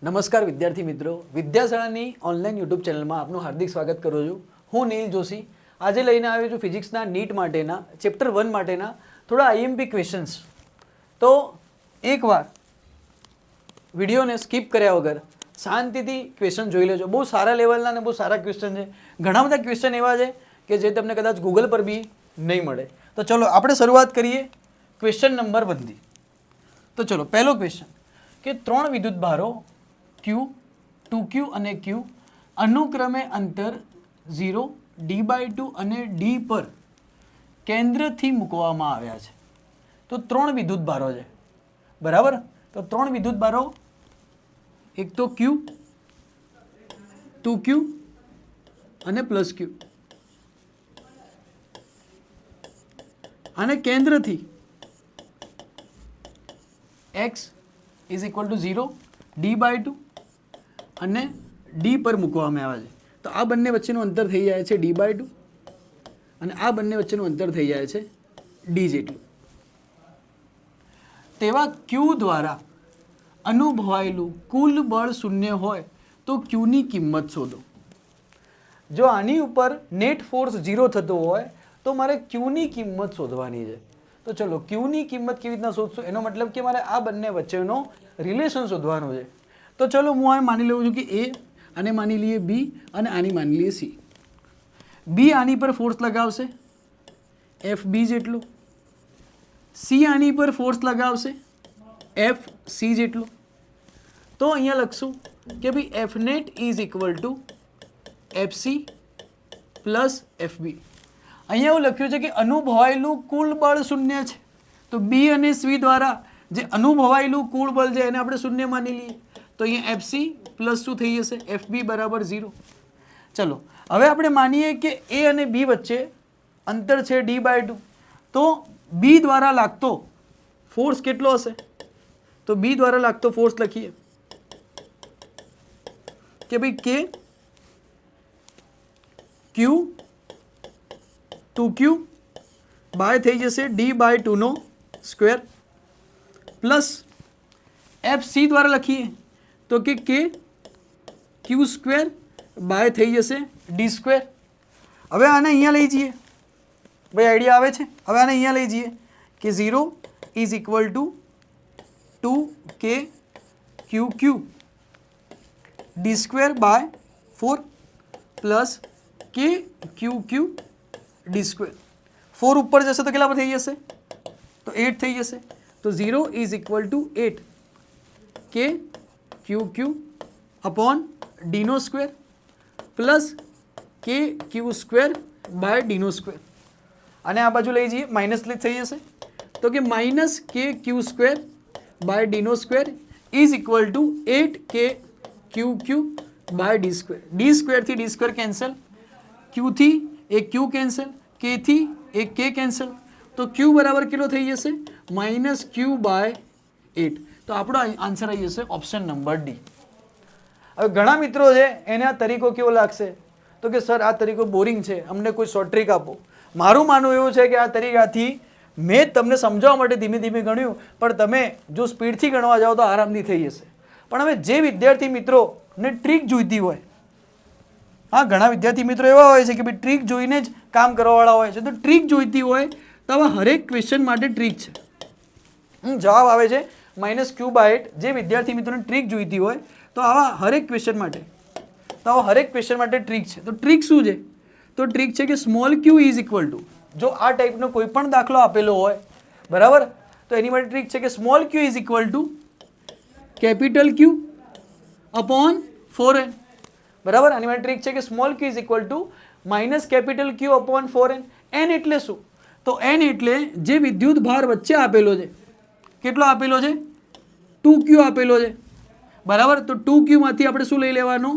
નમસ્કાર વિદ્યાર્થી મિત્રો, વિદ્યાશાળાની ઓનલાઈન યુટ્યુબ ચેનલમાં આપનું હાર્દિક સ્વાગત કરું છું. હું નીલ જોશી આજે લઈને આવ્યો છું ફિઝિક્સના નીટ માટેના ચેપ્ટર 1 માટેના થોડા આઈએમપી ક્વેશ્ચન્સ. તો એકવાર વિડીયોને સ્કીપ કર્યા વગર શાંતિથી ક્વેશ્ચન જોઈ લેજો. બહુ સારા લેવલના અને બહુ સારા ક્વેશ્ચન છે. ઘણા બધા ક્વેશ્ચન એવા છે કે જે તમને કદાચ ગૂગલ પર બી નહીં મળે. તો ચલો આપણે શરૂઆત કરીએ ક્વેશ્ચન નંબર 1 થી. તો ચલો પહેલો ક્વેશ્ચન કે ત્રણ વિદ્યુત ભારો Q, 2Q અને Q અનુક્રમે અંતર 0, d/2 અને d પર કેન્દ્રથી મૂકવામાં આવ્યા છે. તો ત્રણ વિદ્યુત ભારો છે, બરાબર. તો ત્રણ વિદ્યુત ભારો, એક તો Q, 2Q અને +Q, અને કેન્દ્રથી x = 0, d/2 અને d પર મૂકવામાં આવે છે. તો આ બંને વચ્ચેનું અંતર થઈ જાય છે d/2 અને આ બંને વચ્ચેનું અંતર થઈ જાય છે d જેટલું. તેવા q દ્વારા અનુભવાયેલું કુલ બળ શૂન્ય હોય તો q ની કિંમત શોધો. જો આની ઉપર નેટ ફોર્સ 0 થતો હોય તો મારે q ની કિંમત શોધવાની છે. તો ચલો q ની કિંમત કેવી રીતના શોધશું, એનો મતલબ કે મારે આ બંને વચ્ચેનો રિલેશન શોધવાનો છે. તો ચલો હું આ માની લઉં છું કે A, આને માની લઈએ B અને આની માની લઈએ C. B આની પર ફોર્સ લગાવશે FB જેટલો, C આની પર ફોર્સ લગાવશે FC જેટલો. તો અહીંયા લખશું કે ભાઈ Fnet = FC પ્લસ FB. અહીંયા એવું લખ્યું છે કે અનુભવાયેલું કુલ બળ શૂન્ય છે. તો B અને C દ્વારા જે અનુભવાયેલું કુલ બળ છે એને આપણે શૂન્ય માની લઈએ. તો અહીંયા FC પ્લસ શું થઈ જશે, FB = 0. ચલો હવે આપણે માનીએ કે A અને B વચ્ચે અંતર છે d/2. તો B દ્વારા લાગતો ફોર્સ કેટલો હશે? તો B દ્વારા લાગતો ફોર્સ લખીએ કે ભાઈ K Q 2Q બાય થઈ જશે d/2 નો સ્ક્વેર પ્લસ FC દ્વારા લખીએ તો કે K Q² બાય થઈ જશે d². હવે આને અહીંયા લઈ જઈએ, ભાઈ આઈડિયા આવે છે. હવે આને અહીંયા લઈ જઈએ કે 0 = 2K QQ d²/4 plus K QQ d². 4 ઉપર જશે તો કેટલા પર થઈ જશે? તો 8 થઈ જશે. તો 0 = 8 K QQ / d² plus K Q²/d². અને આ બાજુ લઈ જઈએ, માઇનસ થઈ જશે. તો કે -K Q²/d² = 8K QQ/d². d² થી d² કેન્સલ, Q થી એક Q કેન્સલ, K થી એક K કેન્સલ. તો Q બરાબર કેટલો થઈ જશે? -Q/8. તો આપણો આન્સર આવી જશે ઓપ્શન નંબર D. હવે ઘણા મિત્રો છે એને આ તરીકો કેવો લાગશે તો કે સર આ તરીકો બોરિંગ છે, અમને કોઈ શોર્ટ ટ્રીક આપો. મારું માનવું એવું છે કે આ તરીકાથી મેં તમને સમજાવવા માટે ધીમે ધીમે ગણ્યું, પણ તમે જો સ્પીડથી ગણવા જાઓ તો આરામથી થઈ જશે. પણ હવે જે વિદ્યાર્થી મિત્રોને ટ્રીક જોઈતી હોય, હા ઘણા વિદ્યાર્થી મિત્રો એવા હોય છે કે ભાઈ ટ્રીક જોઈને જ કામ કરવાવાળા હોય છે. તો ટ્રીક જોઈતી હોય તો આવા હરેક ક્વેશ્ચન માટે ટ્રીક છે. જવાબ આવે છે -Q/8. જે વિદ્યાર્થી મિત્રોને ટ્રીક જોઈતી હોય તો આવા હરેક ક્વેશ્ચન માટે ટ્રીક છે. તો ટ્રીક શું છે? તો ટ્રીક છે કે સ્મોલ q = જો આ ટાઈપનો કોઈ પણ દાખલો આપેલો હોય, બરાબર, તો એની માટે ટ્રીક છે કે small q = capital Q / 4n. બરાબર. આની માટે ટ્રીક છે કે small q = capital Q / 4n. n એટલે શું? તો n એટલે જે વિદ્યુત ભાર વચ્ચે આપેલો છે, કેટલો આપેલો છે? 2Q આપેલો છે, બરાબર. તો 2Q માંથી આપણે શું લઈ લેવાનું?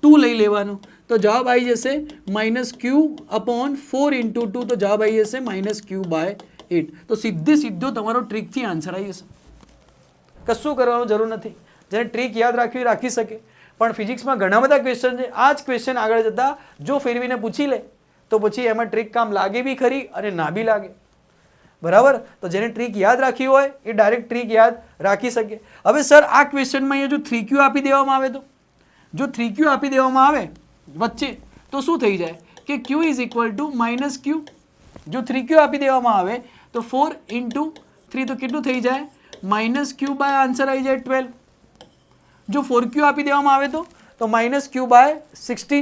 2 લઈ લેવાનું. તો જવાબ આવી જશે -Q / 4 × 2. તો જવાબ આવી જશે -Q/8. તો સીધો તમારો ટ્રીકથી આન્સર આવી જશે. કશું કરવાનું જરૂર નથી. જેને ટ્રીક યાદ રાખવી રાખી શકે. પણ ફિઝિક્સમાં ઘણા બધા ક્વેશ્ચન છે. આ જ ક્વેશ્ચન આગળ જતા જો ફેરવીને પૂછી લે તો પછી એમાં ટ્રીક કામ લાગે બી ખરી અને ના બી લાગે. બરાબર, તો જેને ટ્રીક યાદ રાખી હોય એ ડાયરેક્ટ ટ્રીક યાદ રાખી શકે. હવે સર આ ક્વેશ્ચનમાં અહીંયા જો 3q આપી દેવામાં આવે તો, જો 3q આપી દેવામાં આવે વચ્ચે તો શું થઈ જાય કે q is equal to minus q. જો 3q આપી દેવામાં આવે તો 4 ઇન્ટુ 3 તો કેટલું થઈ જાય માઇનસ ક્યુ બાય આન્સર આવી જાય 12. જો 4q આપી દેવામાં આવે તો માઇનસ ક્યુ બાય 16.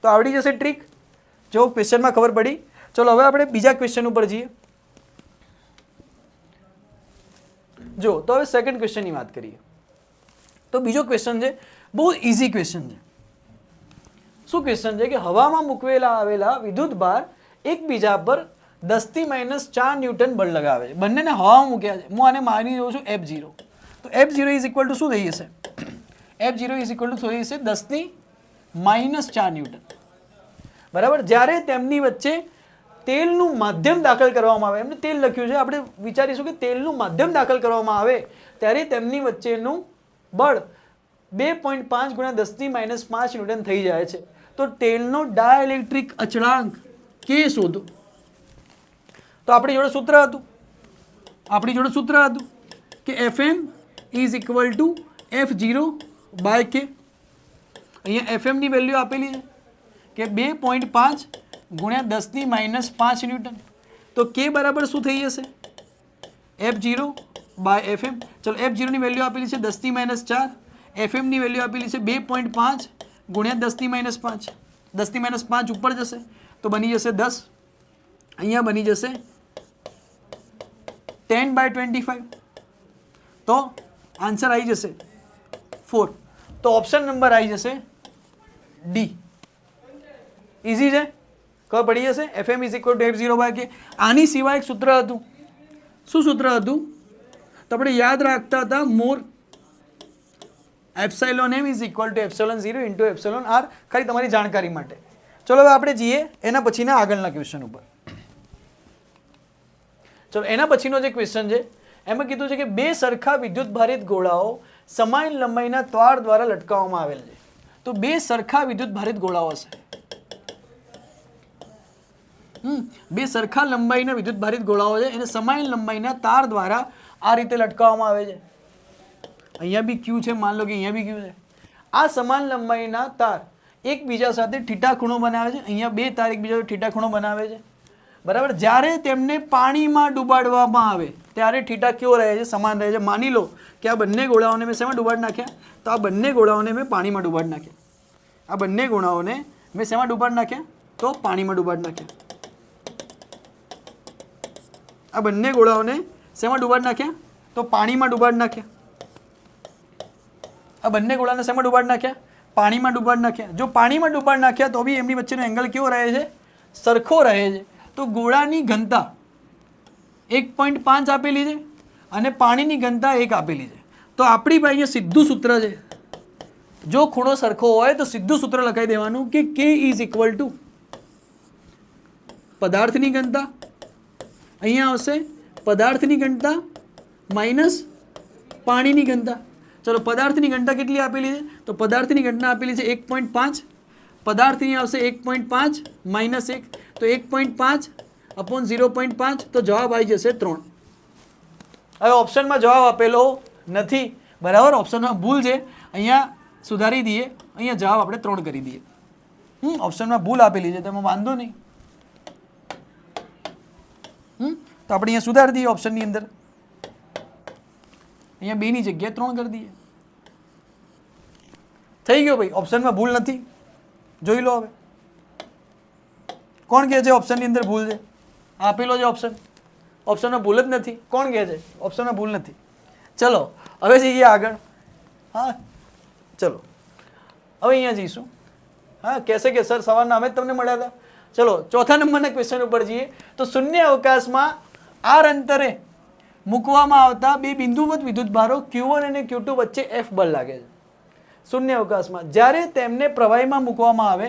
તો આવડી જશે ટ્રીક. જો ક્વેશ્ચનમાં ખબર પડી. ચલો હવે આપણે બીજા ક્વેશ્ચન ઉપર જઈએ. જો તો હવે સેકન્ડ ક્વેશ્ચનની વાત કરીએ તો બીજો ક્વેશ્ચન છે બહુ ઇઝી ક્વેશ્ચન છે. શું ક્વેશ્ચન છે કે હવામાં મૂકવેલા આવેલા વિદ્યુત ભાર એકબીજા પર 10 - -4 ન્યૂટન બળ લગાવે છે. બંનેને હવામાં મૂક્યા છે. હું આને માની રહ્યો છું F0. તો F0 ઇઝ ઇક્વલ ટુ શું થઈ જશે? F0 ઇઝ ઇક્વલ ટુ થઈ જશે 10 - -4 ન્યૂટન. બરાબર. જ્યારે તેમની વચ્ચે તેલનું માધ્યમ દાખલ કરવામાં આવે, એમને તેલ લખ્યું છે, આપણે વિચારીશું કે તેલનું માધ્યમ દાખલ કરવામાં આવે ત્યારે તેમની વચ્ચેનું બળ 2.5 × 10 - -5 ન્યૂટન થઈ જાય છે. તો તેલનો ડાયઇલેક્ટ્રિક અચળાંક K શોધો. તો આપણી જોડે સૂત્ર હતું કે Fm is equal to F0 by K. અહીંયા Fm ની વેલ્યુ આપેલી છે કે 2.5 × 10 - -5 ન્યૂટન. તો K બરાબર શું થઈ જશે? F0 by Fm. ચલો F0 ની વેલ્યુ આપેલી છે 10 - -4, Fm ની વેલ્યુ આપેલી છે 2.5 × 10 - -5. 10 - -5 ઉપર જશે તો બની જશે 10. અહીંયા બની જશે 10/25. તો આન્સર આવી જશે 4. તો ઓપ્શન નંબર આવી જશે ડી. ઇઝી છે, ખબર પડી જશે. Fm is equal to F0 by K. આની સિવાય એક સૂત્ર હતું. શું સૂત્ર હતું? તો આપણે યાદ રાખતા હતા મોર epsilon m is equal to epsilon 0 into epsilon r. ખાલી તમારી જાણકારી માટે. ચલો હવે આપણે જઈએ એના પછીના આગળના ક્વેશ્ચન ઉપર. ચલો એના પછીનો જે ક્વેશ્ચન છે એમાં કીધું છે કે બે સરખા વિદ્યુત ભારિત ગોળાઓ સમાન લંબાઈના તાર દ્વારા લટકાવવામાં આવેલ છે. તો બે સરખા વિદ્યુત ભારિત ગોળાઓ હશે. બે સરખા લંબાઈના વિદ્યુત ભારિત ગોળાઓ છે એને સમાન લંબાઈના તાર દ્વારા આ રીતે લટકાવવામાં આવે છે. અહીંયા બી ક્યુ છે, માન લો કે અહીંયા બી ક્યુ છે. આ સમાન લંબાઈના તાર એકબીજા સાથે થીટા ખૂણો બનાવે છે. અહીંયા બે તાર એકબીજા સાથે થીટા ખૂણો બનાવે છે. બરાબર. જ્યારે તેમને પાણીમાં ડુબાડવામાં આવે ત્યારે થીટા કેવો રહે છે? સમાન રહે છે. માની લો કે આ બંને ગોળાઓને મેં શેમાં ડુબાડી નાખ્યા? તો આ બંને ગોળાઓને મેં પાણીમાં ડુબાડી નાખ્યા. આ બંને ગોળાઓને મેં શેમાં ડુબાડી નાખ્યા? તો પાણીમાં ડુબાડી નાખ્યા. આ બંને ગોળાઓને શેમાં ડુબાડી નાખ્યા? તો પાણીમાં ડુબાડી નાખ્યા. આ બંને ગોળાને શેમાં ડુબાડી નાખ્યા? પાણીમાં ડુબાડી નાખ્યા. જો પાણીમાં ડુબાડી નાખ્યા તો બી એમની વચ્ચેનો એંગલ કેવો રહે છે? સરખો રહે છે. તો ગોળાની ઘનતા 1.5 આપેલી છે અને પાણીની ઘનતા 1 આપેલી છે. તો આપણી પાસે અહીંયા સીધું સૂત્ર છે. જો ખૂણો સરખો હોય તો સીધું સૂત્ર લખાઈ દેવાનું કે K ઇઝ ઇક્વલ ટુ પદાર્થની ઘનતા, અહીંયા આવશે પદાર્થની ઘનતા માઇનસ પાણીની ઘનતા. ચલો પદાર્થની ઘનતા કેટલી આપેલી છે? તો પદાર્થની ઘનતા આપેલી છે 1.5. પદાર્થની આવશે 1.5 માઇનસ 1. તો 1.5 અપોન 0.5. તો જવાબ આવી જશે 3. હવે ઓપ્શનમાં જવાબ આપેલો નથી. બરાબર, ઓપ્શનમાં ભૂલ છે. અહીંયા સુધારી દઈએ. અહીંયા જવાબ આપણે 3 કરી દઈએ. ઓપ્શનમાં ભૂલ આપેલી છે તેમાં વાંધો નહીં. તો આપણે અહીંયા સુધારી દઈએ ઓપ્શનની અંદર. અહીંયા 2 ની જગ્યાએ 3 કરી દઈએ. થઈ ગયો ભાઈ. ઓપ્શનમાં ભૂલ નથી. જોઈ લો હવે કોણ કહે છે ઓપ્શનની અંદર ભૂલ છે? આપેલો છે ઓપ્શન. ઓપ્શનમાં ભૂલ જ નથી. કોણ કહે છે ઓપ્શનમાં ભૂલ નથી? ચલો હવે જઈએ આગળ. હા ચલો હવે અહીંયા જઈશું. હા કહેશે કે સર સવારના અમે જ તમને મળ્યા હતા. ચલો ચોથા નંબરના ક્વેશ્ચન ઉપર જઈએ. તો શૂન્ય અવકાશમાં r અંતરે મૂકવામાં આવતા બે બિંદુવત વિદ્યુતભારો Q1 અને Q2 વચ્ચે F બળ લાગે છે. શૂન્ય અવકાશમાં જ્યારે તેમને પ્રવાહીમાં મૂકવામાં આવે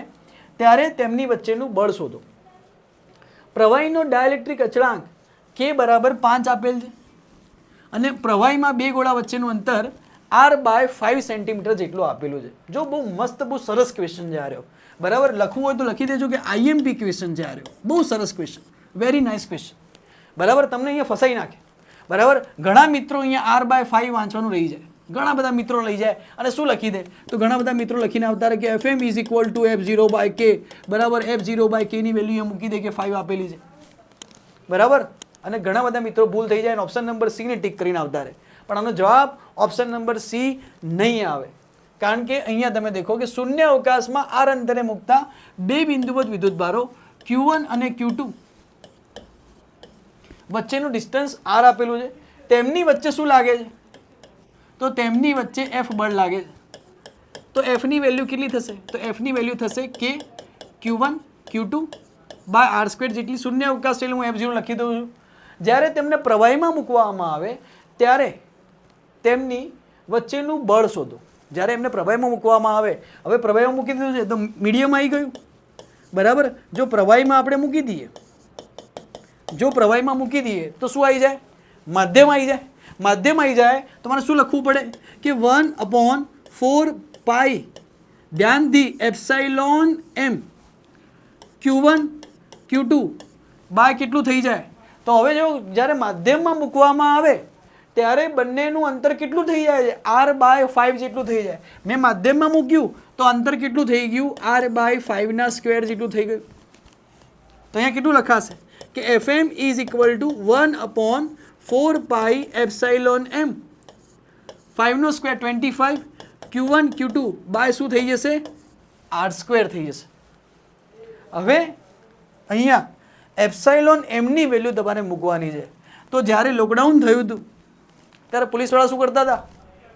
ત્યારે તેમની વચ્ચેનું બળ શોધો. પ્રવાહીનો ડાયઇલેક્ટ્રિક અચળાંક K બરાબર 5 આપેલ છે અને પ્રવાહીમાં બે ગોળા વચ્ચેનું અંતર r/5 સેન્ટીમીટર જેટલું આપેલું છે. જો બહુ મસ્ત બહુ સરસ ક્વેશ્ચન છે આ રહ્યો. બરાબર, લખવું હોય તો લખી દેજો કે IMP ક્વેશ્ચન છે આ રહ્યો. બહુ સરસ ક્વેશ્ચન, વેરી નાઇસ ક્વેશ્ચન. બરાબર, તમને અહીંયા ફસાઈ નાખે. બરાબર, ઘણા મિત્રો અહીંયા r/5 વાંચવાનું રહી જાય, ઘણા બધા મિત્રો લઈ જાય અને શું લખી દે, તો ઘણા બધા મિત્રો લખીને આવતા રહે કે Fm is equal two f0/k. બરાબર, f0/k ની વેલ્યુ અહીંયા મૂકી દે કે 5 આપેલી છે. બરાબર, અને ઘણા બધા મિત્રો ભૂલ થઈ જાય અને ઓપ્શન નંબર સી ને ટીક કરીને આવતા રહે, પણ આનો જવાબ ઓપ્શન નંબર સી નહીં આવે. કારણ કે અહીંયા તમે દેખો કે શૂન્ય અવકાશમાં r અંતરે મૂકતા બે બિંદુવત વિદ્યુતભારો Q1 અને Q2 વચ્ચેનું ડિસ્ટન્સ r આપેલું છે, તેમની વચ્ચે શું લાગે છે, તો તેમની વચ્ચે f બળ લાગે છે. તો f ની વેલ્યુ કેટલી થશે, તો f ની વેલ્યુ થશે k Q1 Q2 by r² જેટલી. શૂન્ય અવકાશ એટલે હું f0 લખી દઉં છું. જ્યારે તેમને પ્રવાહીમાં મૂકવામાં આવે ત્યારે તેમની વચ્ચેનું બળ શોધો. જ્યારે એમને પ્રવાહીમાં મૂકવામાં આવે, હવે પ્રવાહીમાં મૂકી દીધું છે તો મીડિયમ આવી ગયું. બરાબર, જો પ્રવાહીમાં આપણે મૂકી દઈએ, જો પ્રવાહીમાં મૂકી દઈએ તો શું આવી જાય, માધ્યમ આવી જાય. માધ્યમ આવી જાય તો મારે શું લખવું પડે કે 1/4π, ધ્યાનથી, epsilon m Q1 Q2 by કેટલું થઈ જાય, તો હવે જો જ્યારે માધ્યમમાં મૂકવામાં આવે ત્યારે બંનેનું અંતર કેટલું થઈ જાય છે, r/5 જેટલું થઈ જાય. મેં માધ્યમમાં મૂક્યું તો અંતર કેટલું થઈ ગયું, r/5² જેટલું થઈ ગયું. તો અહીંયા કેટલું લખાશે કે Fm is equal to 1/4π epsilon m 5² 25 Q1 Q2 by શું થઈ જશે, r² થઈ જશે. હવે અહીંયા એપ્સાઇલોન m ની વેલ્યુ તમારે મૂકવાની છે. તો જ્યારે લોકડાઉન થયું હતું ત્યારે પોલીસવાળા શું કરતા હતા,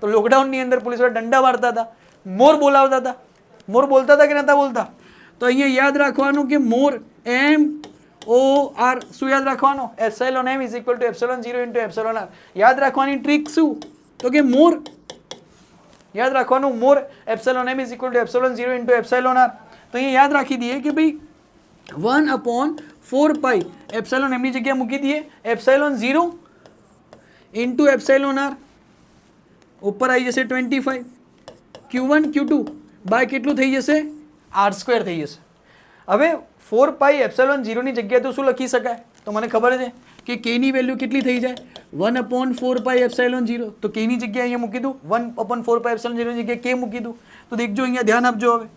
તો લોકડાઉનની અંદર પોલીસવાળા દંડા મારતા હતા, મોર બોલાવતા હતા. મોર બોલતા હતા કે નહોતા બોલતા, તો અહીંયા યાદ રાખવાનું કે મોર MOR શું યાદ રાખવાનું, epsilon m is equal to epsilon 0 into epsilon r. યાદ રાખવાની ટ્રીક શું, તો કે મોર યાદ રાખવાનું, મોર epsilon m is equal to epsilon 0 into epsilon r. તો અહીંયા યાદ રાખી દઈએ કે ભાઈ 1/4π એપ્સિલોન m ની જગ્યાએ મૂકી દઈએ એપ્સિલોન 0 ઇન્ટુ એપ્સિલોન r, ઉપર આવી જશે 25 Q1 Q2 બાય કેટલું થઈ જશે, r² થઈ જશે. હવે 4π એપ્સિલોન 0 ની જગ્યાએ તો શું લખી શકાય, તો મને ખબર છે કે k ની વેલ્યુ કેટલી થઈ જાય, 1/4π એપ્સિલોન 0. તો k ની જગ્યાએ અહીંયા મૂકી દઉં, 1/4π એપ્સિલોન 0 ની જગ્યાએ k મૂકી દઉં. તો દેખજો અહીંયા ધ્યાન આપજો હવે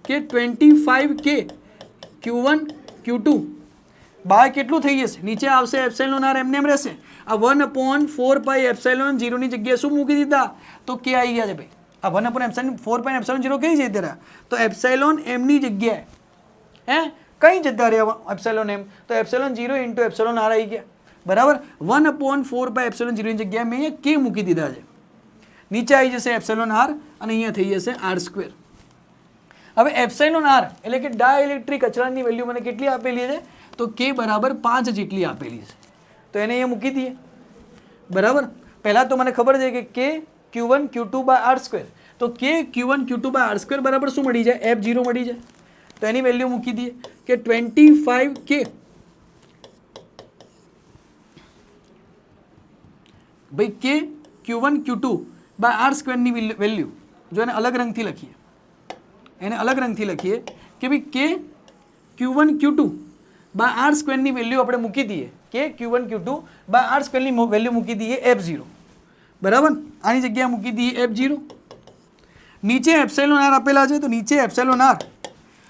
કે 25k Q1 Q2 બાય કેટલું થઈ જશે, નીચે આવશે એપ્સિલોન r એમને એમ રહેશે. આ 1/4π એપ્સિલોન 0 ની જગ્યાએ શું મૂકી દીધા, તો k આવી ગયા છે ભાઈ. આ 1/4π એપ્સિલોન 0 કઈ જઈ રહ્યા, તો એપ્સિલોન m ની જગ્યાએ કઈ જતા રહ્યા એપ્સિલોન m, તો એપ્સિલોન 0 ઇન્ટુ એપ્સિલોન r આવી ગયા. બરાબર, 1/4π એપ્સિલોન 0 ની જગ્યાએ મેં અહીંયા k મૂકી દીધા છે. નીચે આવી જશે એપ્સિલોન r અને અહીંયા થઈ જશે r². હવે એપ્સિલોન r એટલે કે ડાઇલેક્ટ્રિક અચળાંકની વેલ્યુ મને કેટલી આપેલી છે, તો k બરાબર 5 જેટલી આપેલી છે. તો એને અહીંયા મૂકી દઈએ. બરાબર, પહેલાં તો મને ખબર છે કે k Q1 Q2 by r². તો k Q1 Q2 by r² બરાબર શું મળી જાય, f0 મળી જાય. તો એની વેલ્યુ મૂકી દઈએ કે 25k ભાઈ k Q1 Q2 by r² ની વેલ્યુ, જો એને અલગ રંગથી લખીએ, એને અલગ રંગથી લખીએ કે ભાઈ k Q1 Q2 by r² ની વેલ્યુ આપણે મૂકી દઈએ, કે Q1 Q2 બાય r² ની વેલ્યુ મૂકી દઈએ f0. બરાબર, આની જગ્યાએ મૂકી દઈએ f0. નીચે એપ્સિલોન r આપેલા છે, તો નીચે એપ્સિલોન r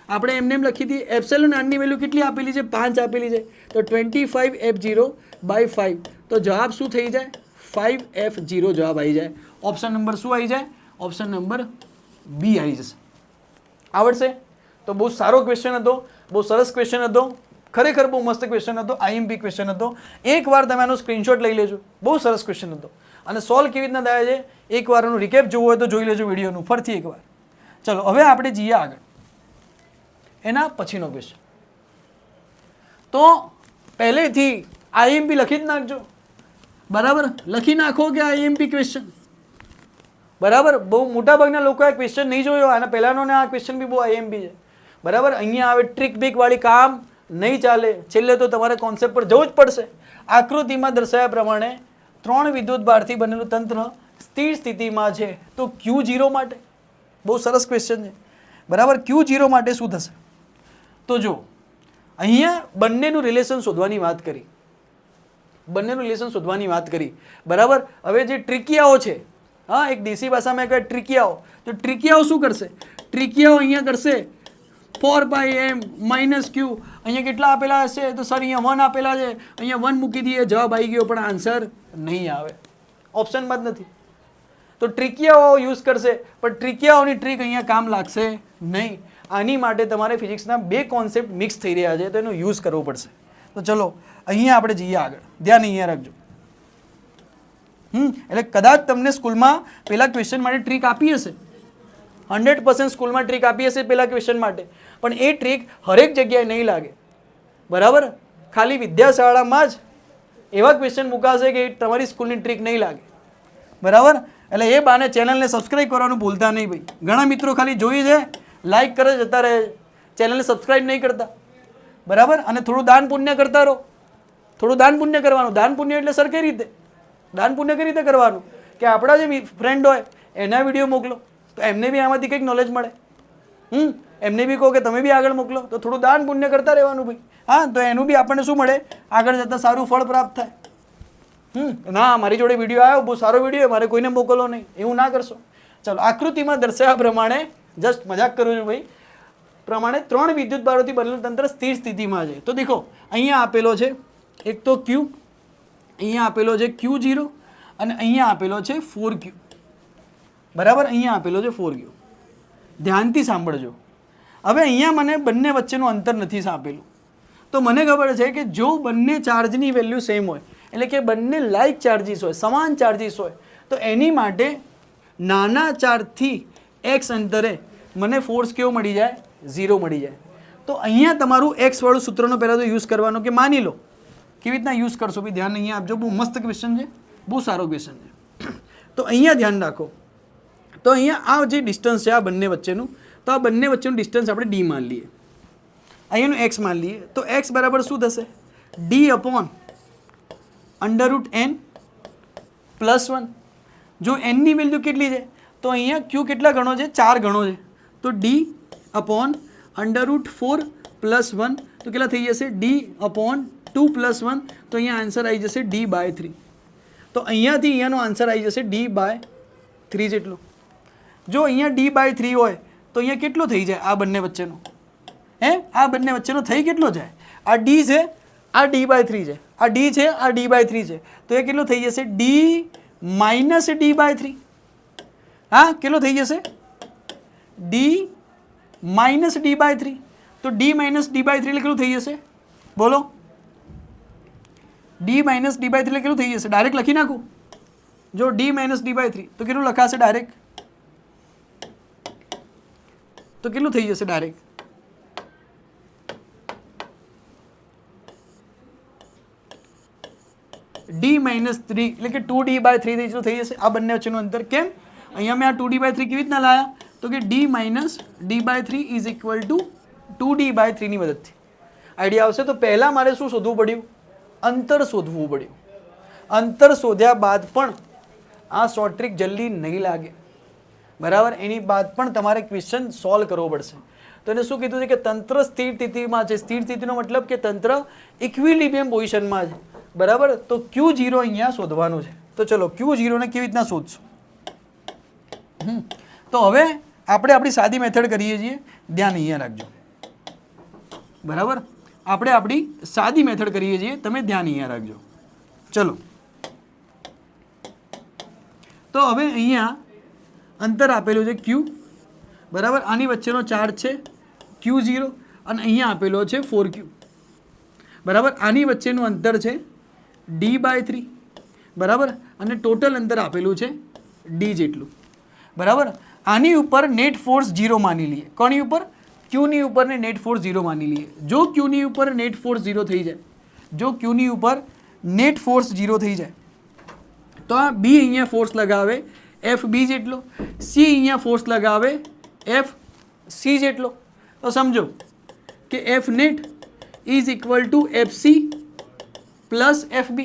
આપણે એમને એમ લખી દઈએ. એપ્સિલોન r ની વેલ્યુ કેટલી આપેલી છે, 5 આપેલી છે. તો 25 f0 બાય 5, તો જવાબ શું થઈ જાય, 5f0 જવાબ આવી જાય. ઓપ્શન નંબર શું આવી જાય, ઓપ્શન નંબર બી આવી જશે. આવડશે? તો બહુ સારો ક્વેશ્ચન હતો, બહુ સરસ ક્વેશ્ચન હતો, ખરેખર બહુ મસ્ત ક્વેશ્ચન હતો, IMP ક્વેશ્ચન હતો. એકવાર તમે આનો સ્ક્રીનશોટ લઈ લેજો, બહુ સરસ ક્વેશ્ચન હતો. અને સોલ્વ કેવી રીતના થાય છે એકવાર એનું રિકેપ જોવું હોય તો જોઈ લેજો વિડીયોનું ફરીથી એકવાર. ચલો હવે આપણે જઈએ આગળ, એના પછીનો ક્વેશ્ચન. તો પહેલેથી IMP લખી જ નાખજો. બરાબર, લખી નાખો કે IMP ક્વેશ્ચન. બરાબર, બહુ મોટાભાગના લોકો આ ક્વેશ્ચન નહીં જોયો, આના પહેલાંનો ને આ ક્વેશ્ચન બી બહુ IMP છે. બરાબર, અહીંયા આવે ટ્રીક બીક વાળી કામ નહીં ચાલે, છેલ્લે તો તમારે કોન્સેપ્ટ પર જવું જ પડશે. આકૃતિમાં દર્શાવ્યા પ્રમાણે 3 વિદ્યુત ભારથી બનેલું તંત્ર સ્થિર સ્થિતિમાં છે, તો Q0 માટે બહુ સરસ ક્વેશ્ચન છે. બરાબર, Q0 માટે શું થશે, તો જો અહીંયા બંનેનું રિલેશન શોધવાની વાત કરી. બંનેનું રિલેશન શોધવાની વાત કરી, બરાબર. હવે જે ટ્રિકિયાઓ છે, હા, એક દેશી ભાષામાં કહે ટ્રિકિયાઓ, તો ટ્રિકિયાઓ શું કરશે? ટ્રિકિયાઓ અહીંયા કરશે 4/m - q. અહીંયા કેટલા આપેલા હશે? તો સર અહીંયા 1 આપેલા છે, અહીંયા 1 મૂકી દઈએ, જવાબ આવી ગયો, પણ આન્સર નહીં આવે, ઓપ્શનમાં જ નથી. તો ટ્રિકિયાઓ યુઝ કરશે, પણ ટ્રિકિયાઓની ટ્રીક અહીંયા કામ લાગશે નહીં. આની માટે તમારે ફિઝિક્સના બે કોન્સેપ્ટ મિક્સ થઈ રહ્યા છે, તો એનો યુઝ કરવો પડશે. તો ચલો અહીંયા આપણે જઈએ આગળ, ધ્યાન અહીંયા રાખજો. એટલે કદાચ તમને સ્કૂલમાં પેલા ક્વેશ્ચન માટે ટ્રીક આપી હશે, 100% સ્કૂલમાં ટ્રીક આપી હશે પેલા ક્વેશ્ચન માટે, પણ એ ટ્રીક હરેક જગ્યાએ નહીં લાગે, બરાબર. ખાલી વિદ્યાશાળામાં જ એવા ક્વેશ્ચન મુકાશે કે તમારી સ્કૂલની ટ્રીક નહીં લાગે, બરાબર. એટલે એ બાને ચેનલને સબસ્ક્રાઈબ કરવાનું ભૂલતા નહીં ભાઈ. ઘણા મિત્રો ખાલી જોઈ છે, લાઈક કરે જતા રહે, ચેનલને સબસ્ક્રાઈબ નહીં કરતા, બરાબર. અને થોડું દાન પુણ્ય કરતા રહો, થોડું દાન પુણ્ય કરવાનું. દાન પુણ્ય એટલે સર કઈ રીતે દાન પુણ્ય કઈ રીતે કરવાનું કે આપણા જે ફ્રેન્ડ હોય એના વિડીયો મોકલો, તો એમને બી આમાંથી કંઈક નોલેજ મળે. એમને બી કહો કે તમે બી આગળ મોકલો, તો થોડું દાન પુણ્ય કરતા રહેવાનું ભાઈ. હા, તો એનું બી આપણને શું મળે? આગળ જતાં સારું ફળ પ્રાપ્ત થાય. ના, મારી જોડે વિડીયો આવ્યો, બહુ સારો વિડીયો, મારે કોઈને મોકલવો નહીં, એવું ના કરશો. ચાલો, આકૃતિમાં દર્શાવ્યા પ્રમાણે, જસ્ટ મજાક કરું છું ભાઈ, પ્રમાણે 3 વિદ્યુત ભારોથી બનેલું તંત્ર સ્થિર સ્થિતિમાં છે. તો દેખો અહીંયા આપેલો છે એક તો Q, અહીંયા આપેલો છે Q0 અને અહીંયા આપેલો છે 4Q, બરાબર. અહીંયા આપેલો છે 4Q. ધ્યાનથી સાંભળજો. હવે અહીંયા મને બંને વચ્ચેનું અંતર નથી આપેલું, તો મને ખબર છે કે જો બંને ચાર્જની વેલ્યુ સેમ હોય, એટલે કે બંને લાઇક ચાર્જીસ હોય, સમાન ચાર્જીસ હોય, તો એની માટે નાના ચાર્જથી x અંતરે મને ફોર્સ કેવો મળી જાય? 0 મળી જાય. તો અહીંયા તમારું x વાળું સૂત્રનો પહેલાં તો યુઝ કરવાનો, કે માની લો કેવી રીતના યુઝ કરશો બી ધ્યાન અહીંયા આપજો. બહુ મસ્ત ક્વેશ્ચન છે, બહુ સારો ક્વેશ્ચન છે. તો અહીંયા ધ્યાન રાખો. તો અહીંયા આ જે ડિસ્ટન્સ છે આ બંને વચ્ચેનું, તો આ બંને વચ્ચેનું ડિસ્ટન્સ આપણે d માન લઈએ, અહીંયાનું x માન લઈએ. તો x બરાબર શું થશે? d/√n + 1. જો n ની વેલ્યુ કેટલી છે? તો અહીંયા q કેટલા ગણો છે? 4 ગણો છે. તો d/√4 + 1, તો કેટલા થઈ જશે? d/2 + 1. તો અહીંયા આન્સર આવી જશે d/3. તો અહીંયાથી અહીંયાનો આન્સર આવી જશે d/3 જેટલો. જો અહીંયા d/3 હોય તો અહીંયા કેટલો થઈ જાય આ બંને વચ્ચેનો? આ બંને વચ્ચેનો થઈ કેટલો જાય? આ d છે, આ d/3 છે, આ d છે, આ d/3 છે, તો એ કેટલો થઈ જશે? d - d/3. હા, કેટલો થઈ જશે? d - d/3. તો d - d/3 એટલે કેટલું થઈ જશે? બોલો, d - d/3 એટલે કેટલું થઈ જશે? ડાયરેક્ટ લખી નાખું. જો d - d/3 તો કેટલું લખાશે ડાયરેક્ટ? તો કેટલું થઈ જશે ડાયરેક્ટ? d - 3 એટલે કે 2d/3 થઈ જશે આ બંને વચ્ચેનું અંતર. કેમ? અહીંયા મેં આ 2d/3 કેવી રીતના લાયા? તો કે d - d/3 = 2d/3 ની મદદથી. આઈડિયા આવશે. તો પહેલાં મારે શું શોધવું પડ્યું? અંતર શોધવું પડ્યું. અંતર શોધ્યા બાદ પણ આ શોર્ટ ટ્રીક જલ્દી નહીં લાગે, બરાબર. એની બાદ પણ તમારે ક્વેશ્ચન સોલ્વ કરવો પડશે. તો એને શું કીધું છે કે તંત્ર સ્થિર સ્થિતિમાં છે. સ્થિર સ્થિતિનો મતલબ કે તંત્ર ઇક્વિલિબ્રિયમ પોઝિશનમાં છે, બરાબર. તો Q0 અહીંયા શોધવાનું છે. તો ચલો Q0 ને કેવી રીતના શોધશું? તો હવે આપણે આપણી સાદી મેથડ કરીએ છીએ, ધ્યાન અહીંયા રાખજો, બરાબર. આપણે આપણી સાદી મેથડ કરીએ છીએ, તમે ધ્યાન અહીંયા રાખજો. ચલો, તો હવે અહીંયા અંતર આપેલું છે Q, બરાબર. આની વચ્ચેનો ચાર્જ છે Q0 અને અહીંયા આપેલો છે 4Q, બરાબર. આની વચ્ચેનું અંતર છે d/3, બરાબર. અને ટોટલ અંતર આપેલું છે d જેટલું, બરાબર. આની ઉપર નેટ ફોર્સ 0 માની લઈએ. કોની ઉપર? Qની ઉપર ને નેટ ફોર્સ 0 માની લઈએ. જો Qની ઉપર નેટ ફોર્સ 0 થઈ જાય, જો Qની ઉપર નેટ ફોર્સ 0 થઈ જાય, તો આ B અહીંયા ફોર્સ લગાવે FB જેટલો, C અહીંયા ફોર્સ લગાવે FC જેટલો. તો સમજો કે F net = FC + FB.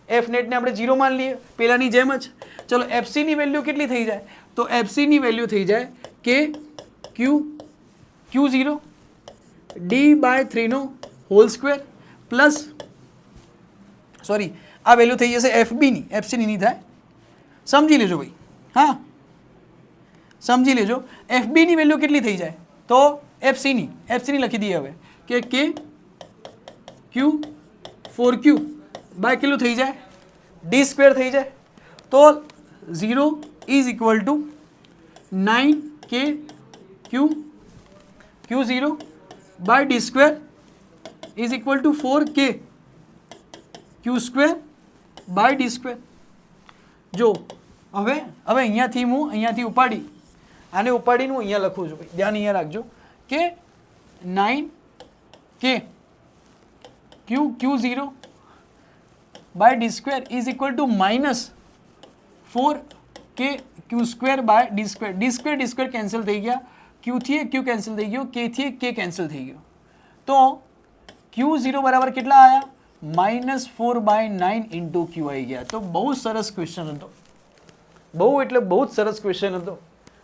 F netને આપણે 0 માની લઈએ પહેલાંની જેમ જ. ચલો, FC ની વેલ્યુ કેટલી થઈ જાય? તો FC ની વેલ્યુ થઈ જાય કે Q0 d/3 નો હોલ સ્ક્વેર પ્લસ સોરી આ વેલ્યુ થઈ જશે એફબીની, એફસીની નહીં થાય, સમજી લેજો ભાઈ. હા સમજી લેજો, એફબીની વેલ્યુ કેટલી થઈ જાય તો એફસીની લખી દઈએ હવે કે કે ક્યુ 4Q બાય કેટલું થઈ જાય ડી સ્ક્વેર થઈ જાય. તો 0 is equal to 9K Q0 by D square is equal to 4K Q square by D square. જો હવે અહીંયાથી હું અહીંયાથી આને ઉપાડીને હું અહીંયા લખું છું ભાઈ, ધ્યાન અહીંયા રાખજો કે 9K Q0 by D square is equal to minus 4K Q square by D square. D square cancel થઈ ગયા, Q થી Q કેન્સલ થઈ ગયો, K થી K કેન્સલ થઈ ગયો. તો Q0 બરાબર કેટલા આવ્યા -4/9 ઇન્ટુ Q આવી ગયા. તો બહુ સરસ ક્વેશ્ચન હતો, બહુ એટલે બહુ જ સરસ ક્વેશ્ચન હતો